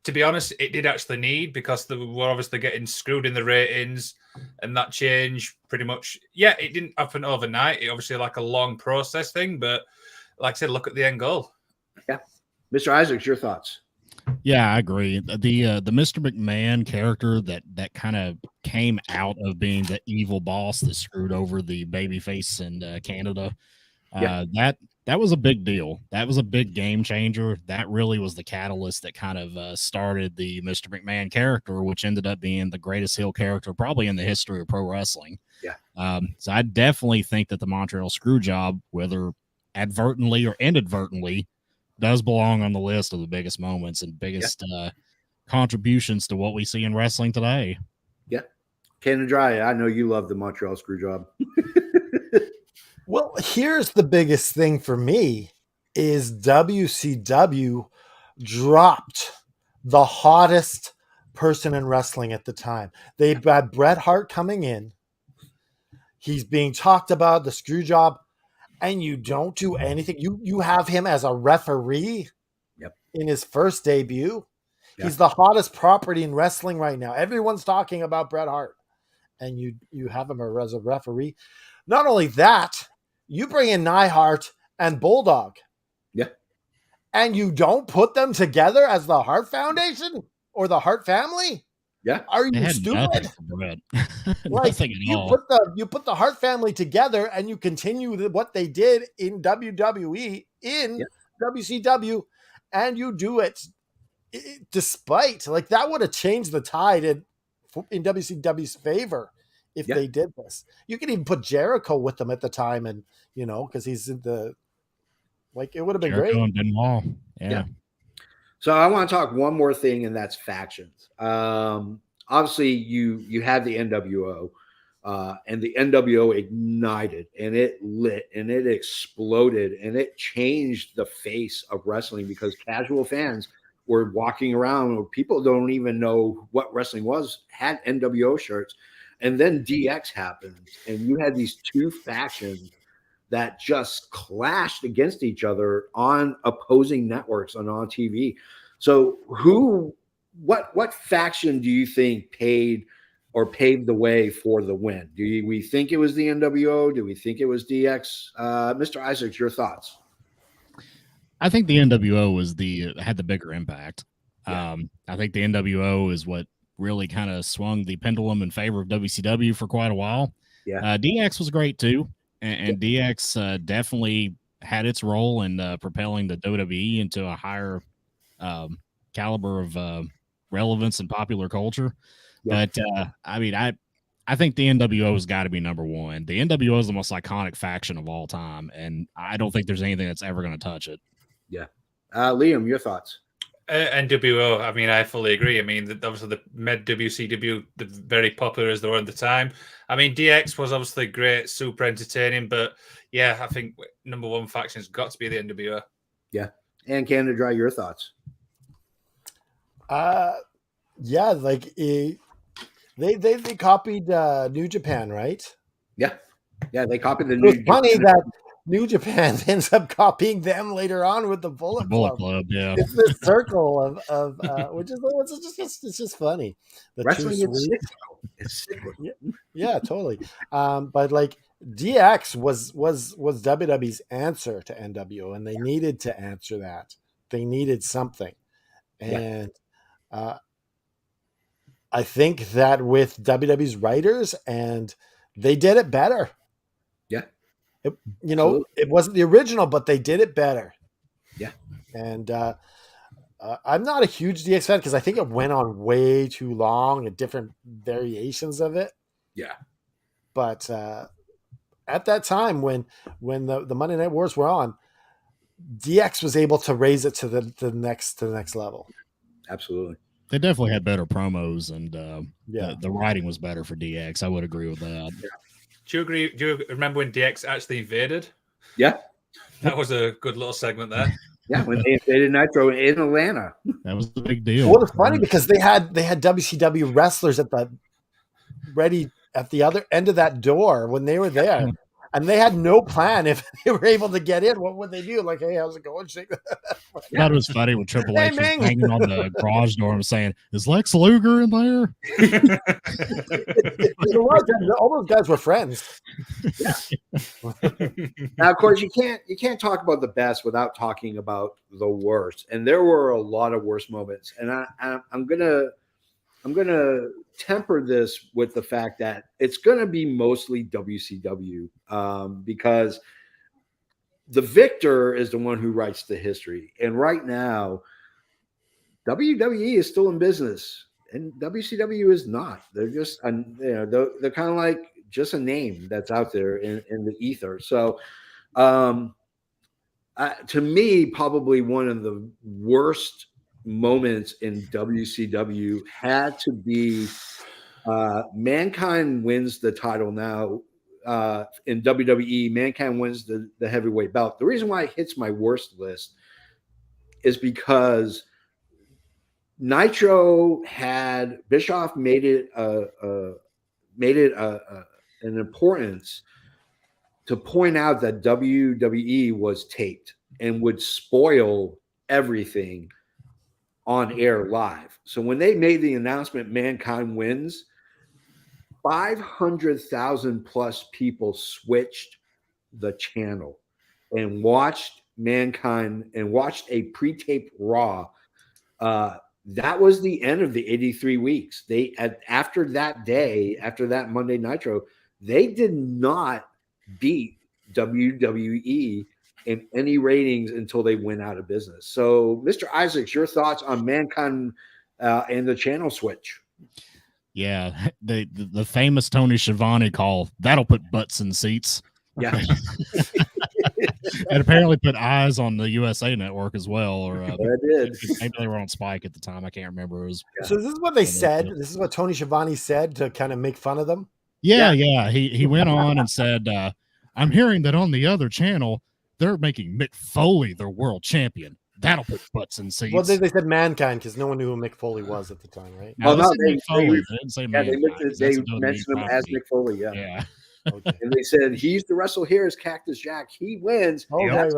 to be honest, it did actually need, because they were obviously getting screwed in the ratings, and that change pretty much, it didn't happen overnight. It obviously like a long process thing, but like I said, look at the end goal. Yeah. Mr. Isaacs, your thoughts? Yeah, I agree. The Mr. McMahon character that kind of came out of being the evil boss that screwed over the babyface in Canada. That was a big deal. That was a big game changer. That really was the catalyst that kind of started the Mr. McMahon character, which ended up being the greatest heel character probably in the history of pro wrestling. Yeah. So I definitely think that the Montreal Screwjob, whether advertently or inadvertently, does belong on the list of the biggest moments and biggest contributions to what we see in wrestling today. Yeah. Canada Dry, I know you love the Montreal Screwjob. Well, here's the biggest thing for me is WCW dropped the hottest person in wrestling at the time. They had Bret Hart coming in. He's being talked about, the screw job, and you don't do anything. You have him as a referee in his first debut. Yep. He's the hottest property in wrestling right now. Everyone's talking about Bret Hart, and you have him as a referee. Not only that, you bring in Neidhart and Bulldog. Yeah. And you don't put them together as the Hart Foundation or the Hart family? Yeah. Are you stupid? Like, you put the Hart family together and you continue what they did in WWE in WCW, and you do it despite, like, that would have changed the tide in WCW's favor if they did this. You could even put Jericho with them at the time, and because he's in the, like, it would have been Jericho great. And Benoit. Yeah. So I want to talk one more thing, and that's factions. Obviously, you had the NWO, and the NWO ignited, and it lit, and it exploded, and it changed the face of wrestling, because casual fans were walking around, or people don't even know what wrestling was, had NWO shirts. And then DX happened, and you had these two factions that just clashed against each other on opposing networks and on TV. So what faction do you think paved the way for the win? Do we think it was the NWO? Do we think it was DX? Mr. Isaacs, your thoughts? I think the NWO had the bigger impact. Yeah. I think the NWO is what really kind of swung the pendulum in favor of WCW for quite a while. Yeah. DX was great too. And DX definitely had its role in propelling the WWE into a higher caliber of relevance and popular culture. Yeah. But I think the NWO has got to be number one. The NWO is the most iconic faction of all time, and I don't think there's anything that's ever going to touch it. Yeah. Liam, your thoughts? NWO, I fully agree. Obviously the mid WCW, the very popular as they were at the time. DX was obviously great, super entertaining, but I think number one faction has got to be the NWO. Yeah. And Canada Dry, your thoughts? They copied New Japan, right? Yeah. Yeah, they copied the New Japan. It's funny that New Japan ends up copying them later on with the Bullet Club. Yeah, it's this circle of which is it's just funny. Wrestling is cyclical. Yeah, totally. But like DX was WWE's answer to NWO, and they needed to answer that. They needed something, and I think that with WWE's writers, and they did it better. It wasn't the original, but they did it better. Yeah. And I'm not a huge DX fan because I think it went on way too long and different variations of it. Yeah. But at that time when the Monday Night Wars were on, DX was able to raise it to the next level. Absolutely. They definitely had better promos, and Yeah. the writing was better for DX. I would agree with that. Do you agree? Do you remember when DX actually invaded? Yeah. That was a good little segment there. Yeah, when they invaded Nitro in Atlanta. That was the big deal. Well, it's funny because they had WCW wrestlers ready at the other end of that door when they were there, and they had no plan if they were able to get in. What would they do? Like, hey, how's it going? Shake that. I thought it was funny when Triple Hey, H was Ming. hanging on the garage door and saying, "Is Lex Luger in there?" All those guys were friends. Now, of course, you can't talk about the best without talking about the worst, and there were a lot of worst moments. And I'm gonna temper this with the fact that it's gonna be mostly WCW because the victor is the one who writes the history, and right now, WWE is still in business, and WCW is not. They're just they're kind of like just a name that's out there in the ether. So, to me, probably one of the worst moments in WCW had to be Mankind wins the title now in WWE. Mankind wins the heavyweight belt. The reason why it hits my worst list is because Nitro had Bischoff made it an importance to point out that WWE was taped and would spoil everything on air live. So when they made the announcement, Mankind wins, 500,000 plus people switched the channel and watched Mankind and watched a pre-taped Raw. That was the end of the 83 weeks. After that Monday Nitro, they did not beat WWE in any ratings until they went out of business. So, Mr. Isaacs, your thoughts on Mankind and the channel switch? Yeah, the famous Tony Schiavone call, that'll put butts in seats. Yeah. It apparently put eyes on the USA Network as well, or it did. Maybe they were on Spike at the time. I can't remember. It was, So this is what they said. This is what Tony Schiavone said to kind of make fun of them. Yeah. He went on and said, "I'm hearing that on the other channel they're making Mick Foley their world champion. That'll put butts in seats." Well, they said Mankind because no one knew who Mick Foley was at the time, right? Now, they didn't say Mankind, they mentioned him as Mick Foley. Yeah. Okay. And they said he used to wrestle here as Cactus Jack. He wins. Oh, right.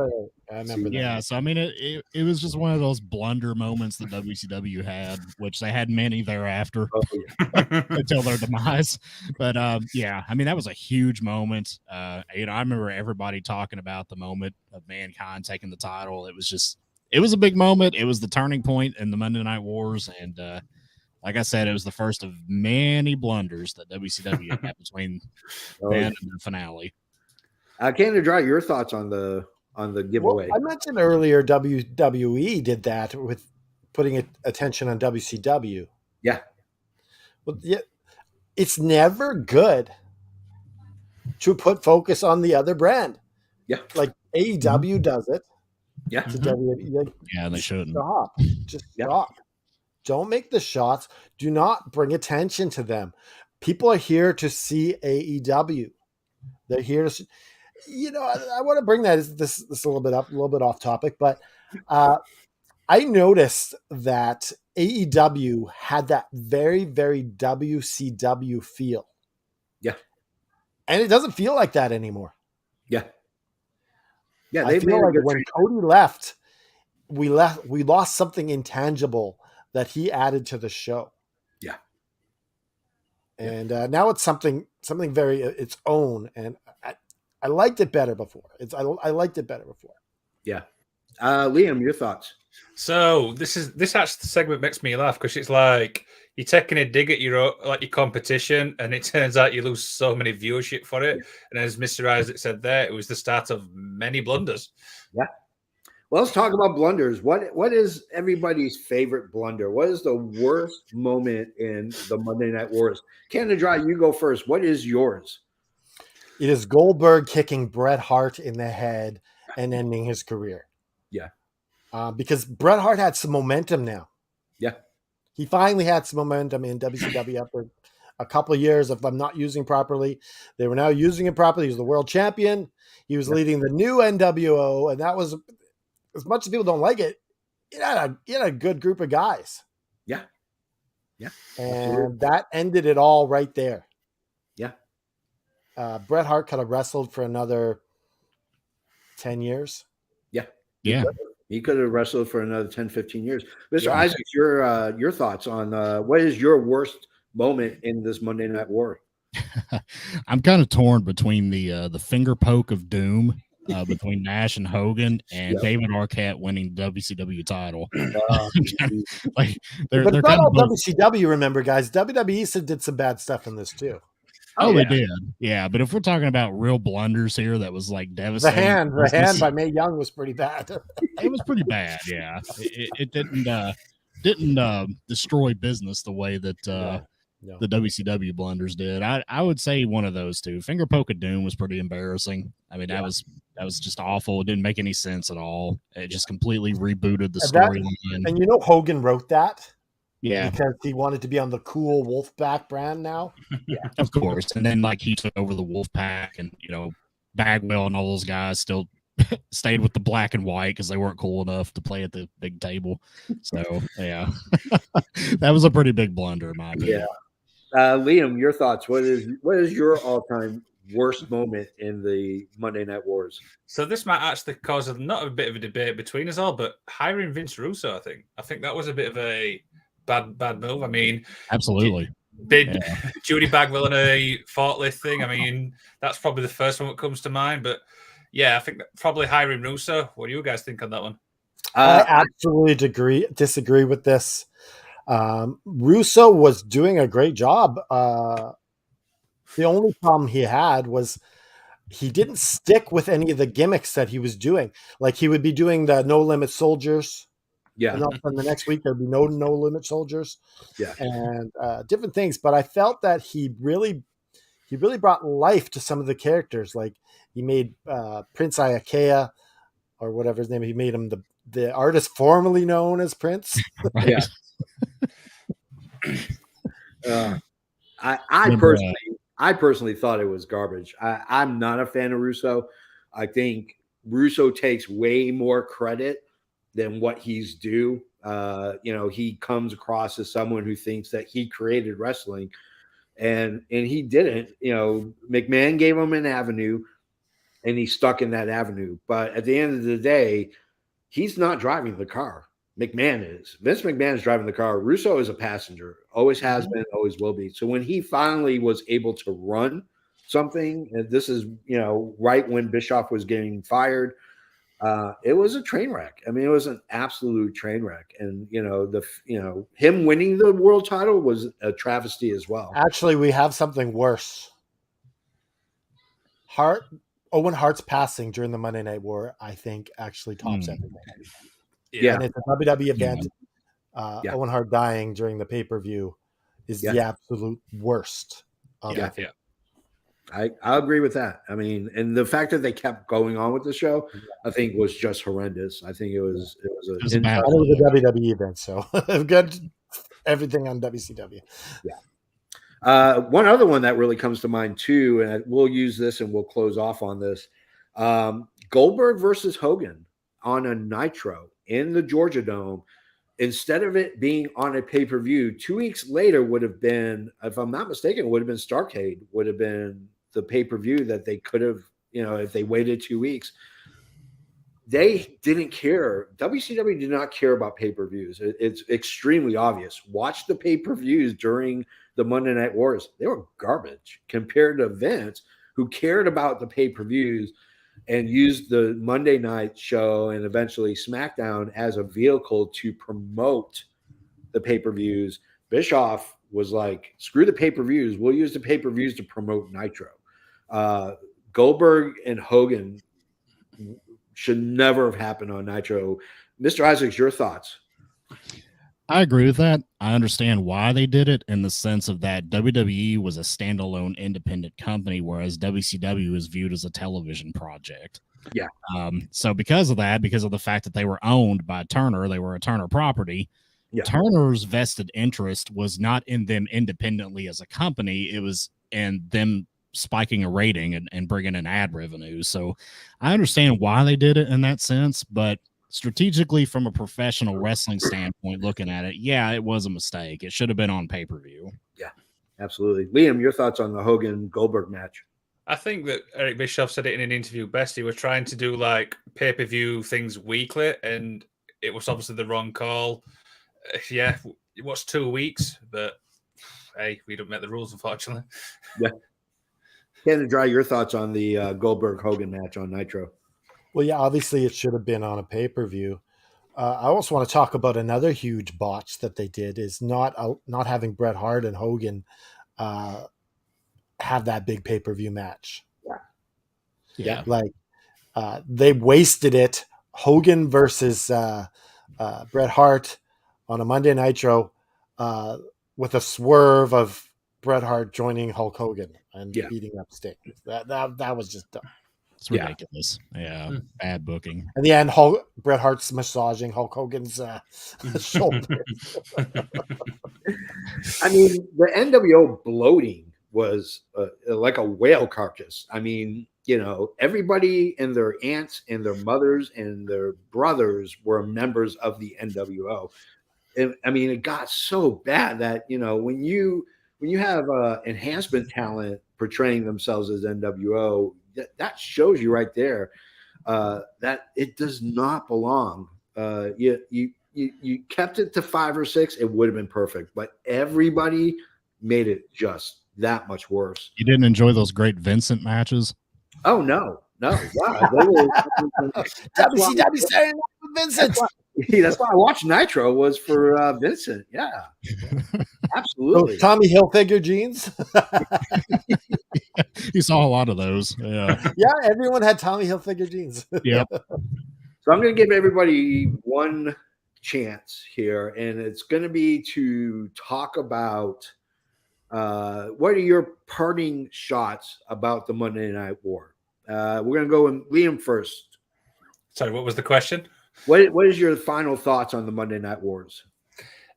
I remember that. Yeah, so I mean, it was just one of those blunder moments that WCW had, which they had many thereafter until their demise. But yeah, I mean, that was a huge moment. I remember everybody talking about the moment of Mankind taking the title. It was a big moment. It was the turning point in the Monday Night Wars, and like I said, it was the first of many blunders that WCW had between then and the finale. Canada Dry, your thoughts on the giveaway? Well, I mentioned earlier WWE did that with putting attention on WCW. Yeah. Well, yeah, it's never good to put focus on the other brand. Yeah. Like AEW does it. Yeah. To WWE. Yeah, they shouldn't. Stop. Just stop. Don't make the shots. Do not bring attention to them. People are here to see AEW. They're here to, I want to bring this a little bit off topic, but I noticed that AEW had that very, very WCW feel. Yeah. And it doesn't feel like that anymore. Yeah. Yeah. I feel like when Cody left, we lost something intangible that he added to the show. Yeah. And now it's something very its own. And I liked it better before. I liked it better before. Yeah. Liam, your thoughts? So this actually segment makes me laugh because it's like you're taking a dig at your competition, and it turns out you lose so many viewership for it. And as Mr. Isaac said there, it was the start of many blunders. Yeah. Well, let's talk about blunders. What is everybody's favorite blunder? What is the worst moment in the Monday Night Wars? Canada Dry, you go first. What is yours? It is Goldberg kicking Bret Hart in the head and ending his career. Yeah. Because Bret Hart had some momentum now. Yeah. He finally had some momentum in WCW after a couple of years of them not using properly. They were now using it properly. He was the world champion. He was leading the new NWO, and that was, as much as people don't like it, he had a good group of guys. Yeah. Yeah. And Absolutely. that ended it all right there. Yeah. Bret Hart could have wrestled for another 10 years. Yeah. He could have wrestled for another 10, 15 years. Mr. Yeah. Isaacs, your thoughts on what is your worst moment in this Monday Night War? I'm kind of torn between the finger poke of doom between Nash and Hogan and David Arquette winning the WCW title. Like they're But it's not kind all of both, WCW, remember, guys. WWE did some bad stuff in this too. they did. Yeah, but if we're talking about real blunders here, that was like The devastating. hand by Mae Young was pretty bad. It was pretty bad. Yeah, it didn't destroy business the way that No. the WCW blunders did. I would say one of those two. Finger poke of doom was pretty embarrassing. I mean, that was just awful. It didn't make any sense at all. It just completely rebooted the storyline. And you know, Hogan wrote that. Yeah, Because he wanted to be on the cool Wolfpack brand now. yeah, of course. And then like he took over the Wolfpack, and Bagwell and all those guys still stayed with the black and white because they weren't cool enough to play at the big table. So yeah, that was a pretty big blunder in my opinion. Liam, your thoughts. What is your all-time worst moment in the Monday Night Wars? So this might actually cause not a bit of a debate between us all, but hiring Vince Russo, I think that was a bit of a bad move. I mean, Absolutely. Did Judy Bagwell in a forklift thing? I mean, that's probably the first one that comes to mind. But yeah, I think that probably hiring Russo. What do you guys think on that one? I absolutely disagree with this. Russo was doing a great job. The only problem he had was he didn't stick with any of the gimmicks that he was doing. Like he would be doing the No Limit Soldiers. Yeah. And then the next week there'd be no Limit Soldiers. Yeah. And different things. But I felt that he really brought life to some of the characters. Like he made Prince Iakea, or whatever his name. He made him the artist formerly known as Prince. Yeah. I personally thought it was garbage. I'm not a fan of Russo. I think Russo takes way more credit than what he's due. He comes across as someone who thinks that he created wrestling, and he didn't. McMahon gave him an avenue, and he's stuck in that avenue. But at the end of the day, he's not driving the car. McMahon is. Vince McMahon is driving the car. Russo is a passenger. Always has been, always will be. So when he finally was able to run something, and this is, right when Bischoff was getting fired, it was a train wreck. I mean, it was an absolute train wreck. And, him winning the world title was a travesty as well. Actually, we have something worse. Owen Hart's passing during the Monday Night War, I think, actually tops everything. Yeah. And it's a WWE event. Owen Hart dying during the pay-per-view is the absolute worst. I agree with that. I mean, and the fact that they kept going on with the show, I think was just horrendous. I think it was a WWE event, so good everything on WCW. Yeah. One other one that really comes to mind too, and we'll use this and we'll close off on this. Goldberg versus Hogan on a Nitro in the Georgia Dome. Instead of it being on a pay-per-view, 2 weeks later would have been, if I'm not mistaken, would have been Starrcade, would have been the pay-per-view that they could have, if they waited 2 weeks. They didn't care. WCW did not care about pay-per-views. It's extremely obvious. Watch the pay-per-views during the Monday Night Wars. They were garbage compared to Vince, who cared about the pay-per-views and used the Monday night show and eventually SmackDown as a vehicle to promote the pay-per-views. Bischoff was like, screw the pay-per-views. We'll use the pay-per-views to promote Nitro. Goldberg and Hogan should never have happened on Nitro. Mr. Isaacs, your thoughts? I agree with that. I understand why they did it in the sense of that WWE was a standalone independent company, whereas WCW is viewed as a television project. Yeah. So because of that, because of the fact that they were owned by Turner, they were a Turner property. Yeah. Turner's vested interest was not in them independently as a company. It was in them spiking a rating and bringing in ad revenue. So I understand why they did it in that sense, but strategically from a professional wrestling standpoint, looking at it, yeah, it was a mistake. It should have been on pay-per-view. Yeah, absolutely. Liam, your thoughts on the Hogan Goldberg match? I think that Eric Bischoff said it in an interview best. He was trying to do like pay-per-view things weekly, and it was obviously the wrong call. Yeah, it was 2 weeks, but hey, we don't make the rules, unfortunately. Yeah. Canada Dry, your thoughts on the Goldberg Hogan match on Nitro? Well, yeah, obviously it should have been on a pay-per-view. I also want to talk about another huge botch that they did is not having Bret Hart and Hogan have that big pay-per-view match. Yeah. Like they wasted it. Hogan versus Bret Hart on a Monday Nitro with a swerve of Bret Hart joining Hulk Hogan and beating up Sting. That was just dumb. It's ridiculous. Yeah. Bad booking. In the end, Bret Hart's massaging Hulk Hogan's shoulder. I mean, the NWO bloating was like a whale carcass. I mean, you know, everybody and their aunts and their mothers and their brothers were members of the NWO. And, I mean, it got so bad that, you know, when you have enhancement talent portraying themselves as NWO, that shows you right there that it does not belong. You kept it to 5 or 6, it would have been perfect, but everybody made it just that much worse. You didn't enjoy those great Vincent matches? Oh no. Wow. WCW starting with Vincent. That's why I watched Nitro was for Vincent. Yeah, absolutely. So Tommy Hilfiger jeans. You saw a lot of those. Yeah. Yeah, everyone had Tommy Hilfiger jeans. Yep. So I'm going to give everybody one chance here, and it's going to be to talk about what are your parting shots about the Monday Night War. We're going to go with Liam first. Sorry, what was the question? What is your final thoughts on the Monday Night Wars?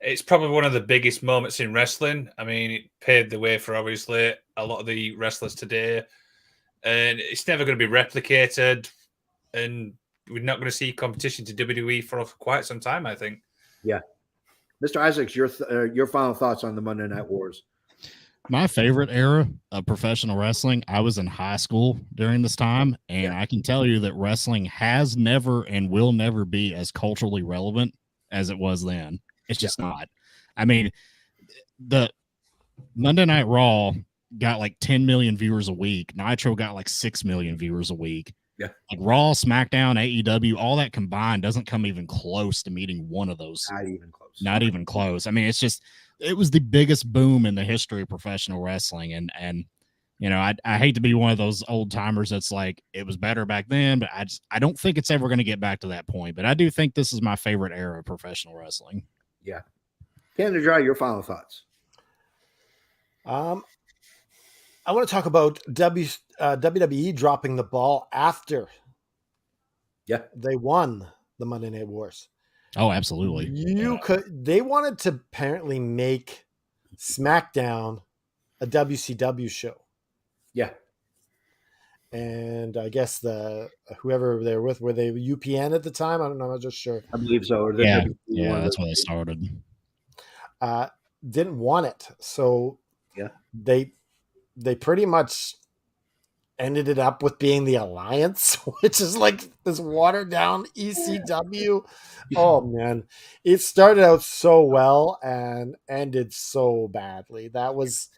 It's probably one of the biggest moments in wrestling. I mean, it paved the way for obviously a lot of the wrestlers today, and it's never going to be replicated. And we're not going to see competition to WWE for quite some time, I think. Yeah, Mr. Isaacs, your final thoughts on the Monday Night Wars. My favorite era of professional wrestling, I was in high school during this time, and I can tell you that wrestling has never and will never be as culturally relevant as it was then. It's just not. I mean, the Monday Night Raw got like 10 million viewers a week. Nitro got like 6 million viewers a week. Yeah. Like Raw, SmackDown, AEW, all that combined doesn't come even close to meeting one of those. Not even close. Not even close. I mean, it's just, it was the biggest boom in the history of professional wrestling. And you know, I hate to be one of those old timers that's like, it was better back then, but I don't think it's ever going to get back to that point. But I do think this is my favorite era of professional wrestling. Yeah. Canada Dry, your final thoughts. I want to talk about WWE dropping the ball after they won the Monday Night Wars. Oh, absolutely. They wanted to apparently make SmackDown a WCW show. Yeah. And I guess whoever they were with, were they UPN at the time? I don't know. I'm not just sure. I believe so. Or yeah, that's where they started. Didn't want it. So they pretty much ended it up with being the Alliance, which is like this watered down ECW. Oh man, it started out so well and ended so badly. That was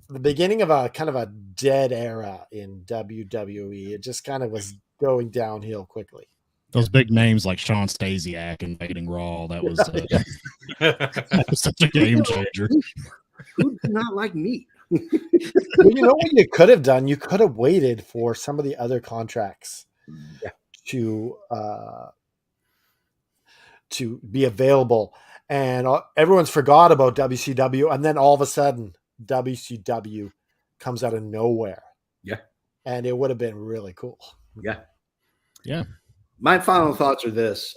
the beginning of a kind of a dead era in WWE. It just kind of was going downhill quickly. Those big names like Sean Stasiak invading Raw, that was such a game changer. Who did not like meat? Well, you know what you could have done? You could have waited for some of the other contracts to be available, and everyone's forgot about WCW, and then all of a sudden WCW comes out of nowhere. Yeah, and it would have been really cool. Yeah. Yeah. My final thoughts are this.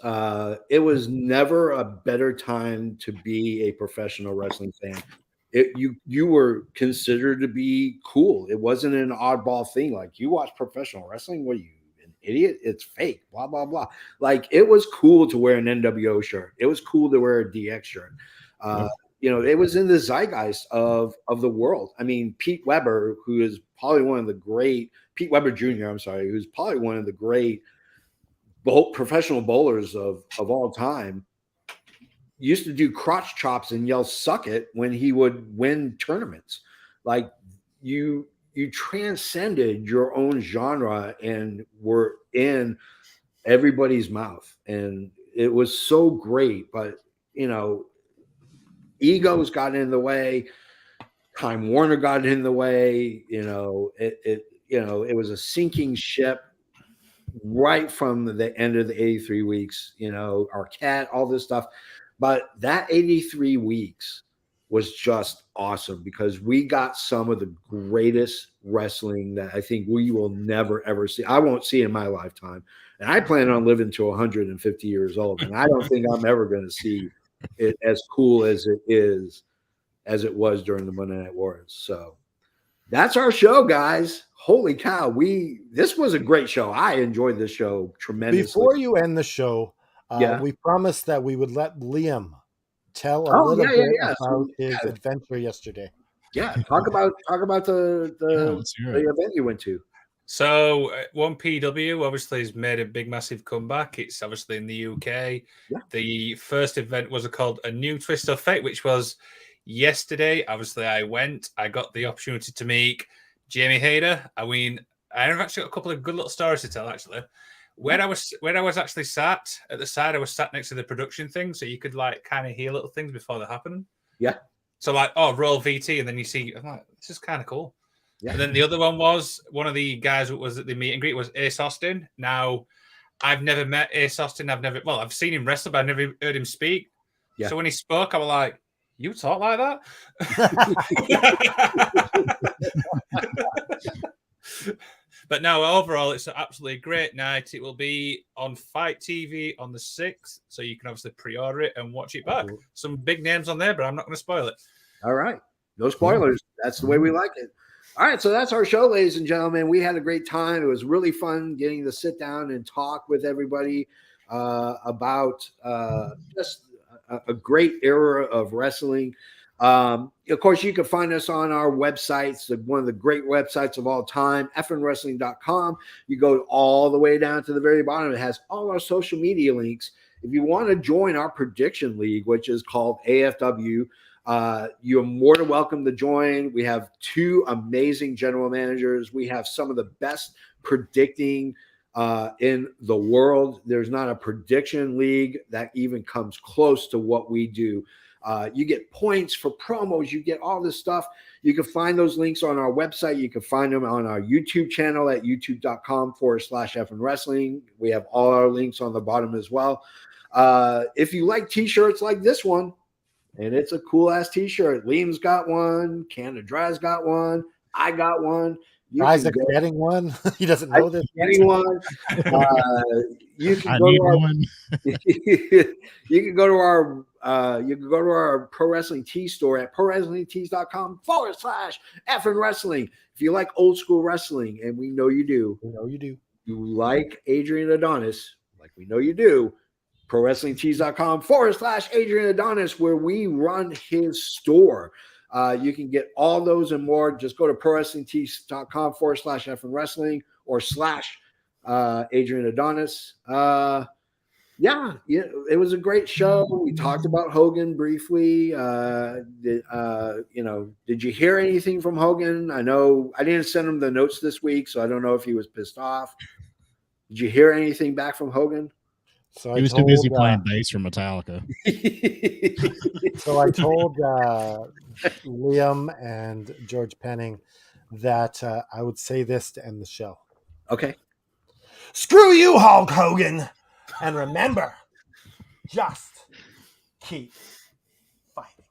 It was never a better time to be a professional wrestling fan. You were considered to be cool. It wasn't an oddball thing. Like, you watch professional wrestling, what are you, an idiot? It's fake, blah, blah, blah. Like, it was cool to wear an NWO shirt. It was cool to wear a DX shirt. You know, it was in the zeitgeist of the world. I mean, Pete Weber, who is probably one of the great, Pete Weber Jr., I'm sorry, who's probably one of the great professional bowlers of all time, used to do crotch chops and yell "suck it" when he would win tournaments. Like, you transcended your own genre and were in everybody's mouth, and it was so great. But, you know, egos got in the way, Time Warner got in the way. You know, it was a sinking ship right from the end of the 83 weeks, you know, Arquette, all this stuff. But that 83 weeks was just awesome because we got some of the greatest wrestling that I think we will never, ever see. I won't see in my lifetime. And I plan on living to 150 years old. And I don't think I'm ever going to see it as cool as it was during the Monday Night Wars. So that's our show, guys. Holy cow. This was a great show. I enjoyed this show tremendously. Before you end the show, we promised that we would let Liam tell a little bit about his adventure yesterday. Yeah, talk about the event you went to. So 1PW obviously has made a big, massive comeback. It's obviously in the UK. Yeah. The first event was called A New Twist of Fate, which was yesterday. Obviously, I went. I got the opportunity to meet Jamie Hayter. I mean, I've actually got a couple of good little stories to tell, actually. Where I was actually sat at the side, I was sat next to the production thing, so you could like kind of hear little things before they happen. Yeah. So like, oh, roll VT, and then you see, I'm like, this is kind of cool. Yeah. And then the other one was one of the guys that was at the meet and greet was Ace Austin. Now, I've never met Ace Austin. I've seen him wrestle, but I've never heard him speak. Yeah. So when he spoke, I was like, you talk like that? But no, overall, it's an absolutely great night. It will be on Fight TV on the 6th, so you can obviously pre-order it and watch it back. Some big names on there, but I'm not going to spoil it. All right. No spoilers. That's the way we like it. All right, so that's our show, ladies and gentlemen. We had a great time. It was really fun getting to sit down and talk with everybody about just a great era of wrestling. Of course, you can find us on our websites, one of the great websites of all time, fnwrestling.com. You go all the way down to the very bottom. It has all our social media links. If you want to join our prediction league, which is called AFW, you're more than welcome to join. We have 2 amazing general managers. We have some of the best predicting in the world. There's not a prediction league that even comes close to what we do. You get points for promos. You get all this stuff. You can find those links on our website. You can find them on our YouTube channel at youtube.com/FNWrestling. We have all our links on the bottom as well. If you like t-shirts like this one, and it's a cool ass t-shirt. Liam's got one. Canada Dry's got one. I got one. Isaac's getting one. He doesn't know this. Getting one. You can go to our Pro Wrestling Tee store at prowrestlingtees.com/FNWrestling. If you like old school wrestling, and we know you do. You like Adrian Adonis, like we know you do. prowrestlingtees.com/Adrian Adonis, where we run his store. You can get all those and more. Just go to prowrestlingtees.com/FNWrestling or /Adrian Adonis. It was a great show. We talked about Hogan briefly. Did you hear anything from Hogan? I know I didn't send him the notes this week, so I don't know if he was pissed off. Did you hear anything back from Hogan? So he was too busy playing bass for Metallica. So I told Liam and George Penning that I would say this to end the show. Okay. Screw you, Hulk Hogan. And remember, just keep fighting.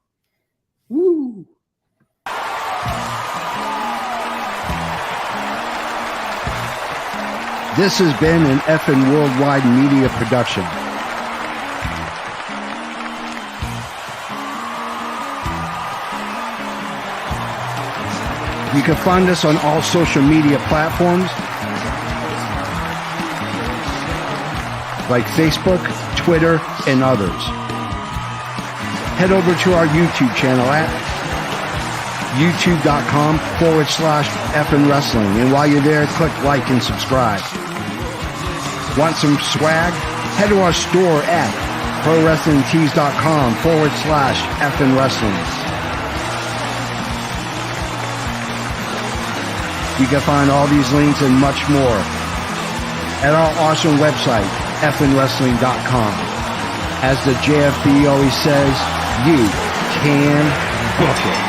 Woo. This has been an effing worldwide media production. You can find us on all social media platforms like Facebook, Twitter, and others. Head over to our YouTube channel at youtube.com/effing wrestling. And while you're there, click like and subscribe. Want some swag? Head to our store at prowrestlingtees.com/effing wrestling. You can find all these links and much more at our awesome website, effingwrestling.com. As the JFB always says, you can book it.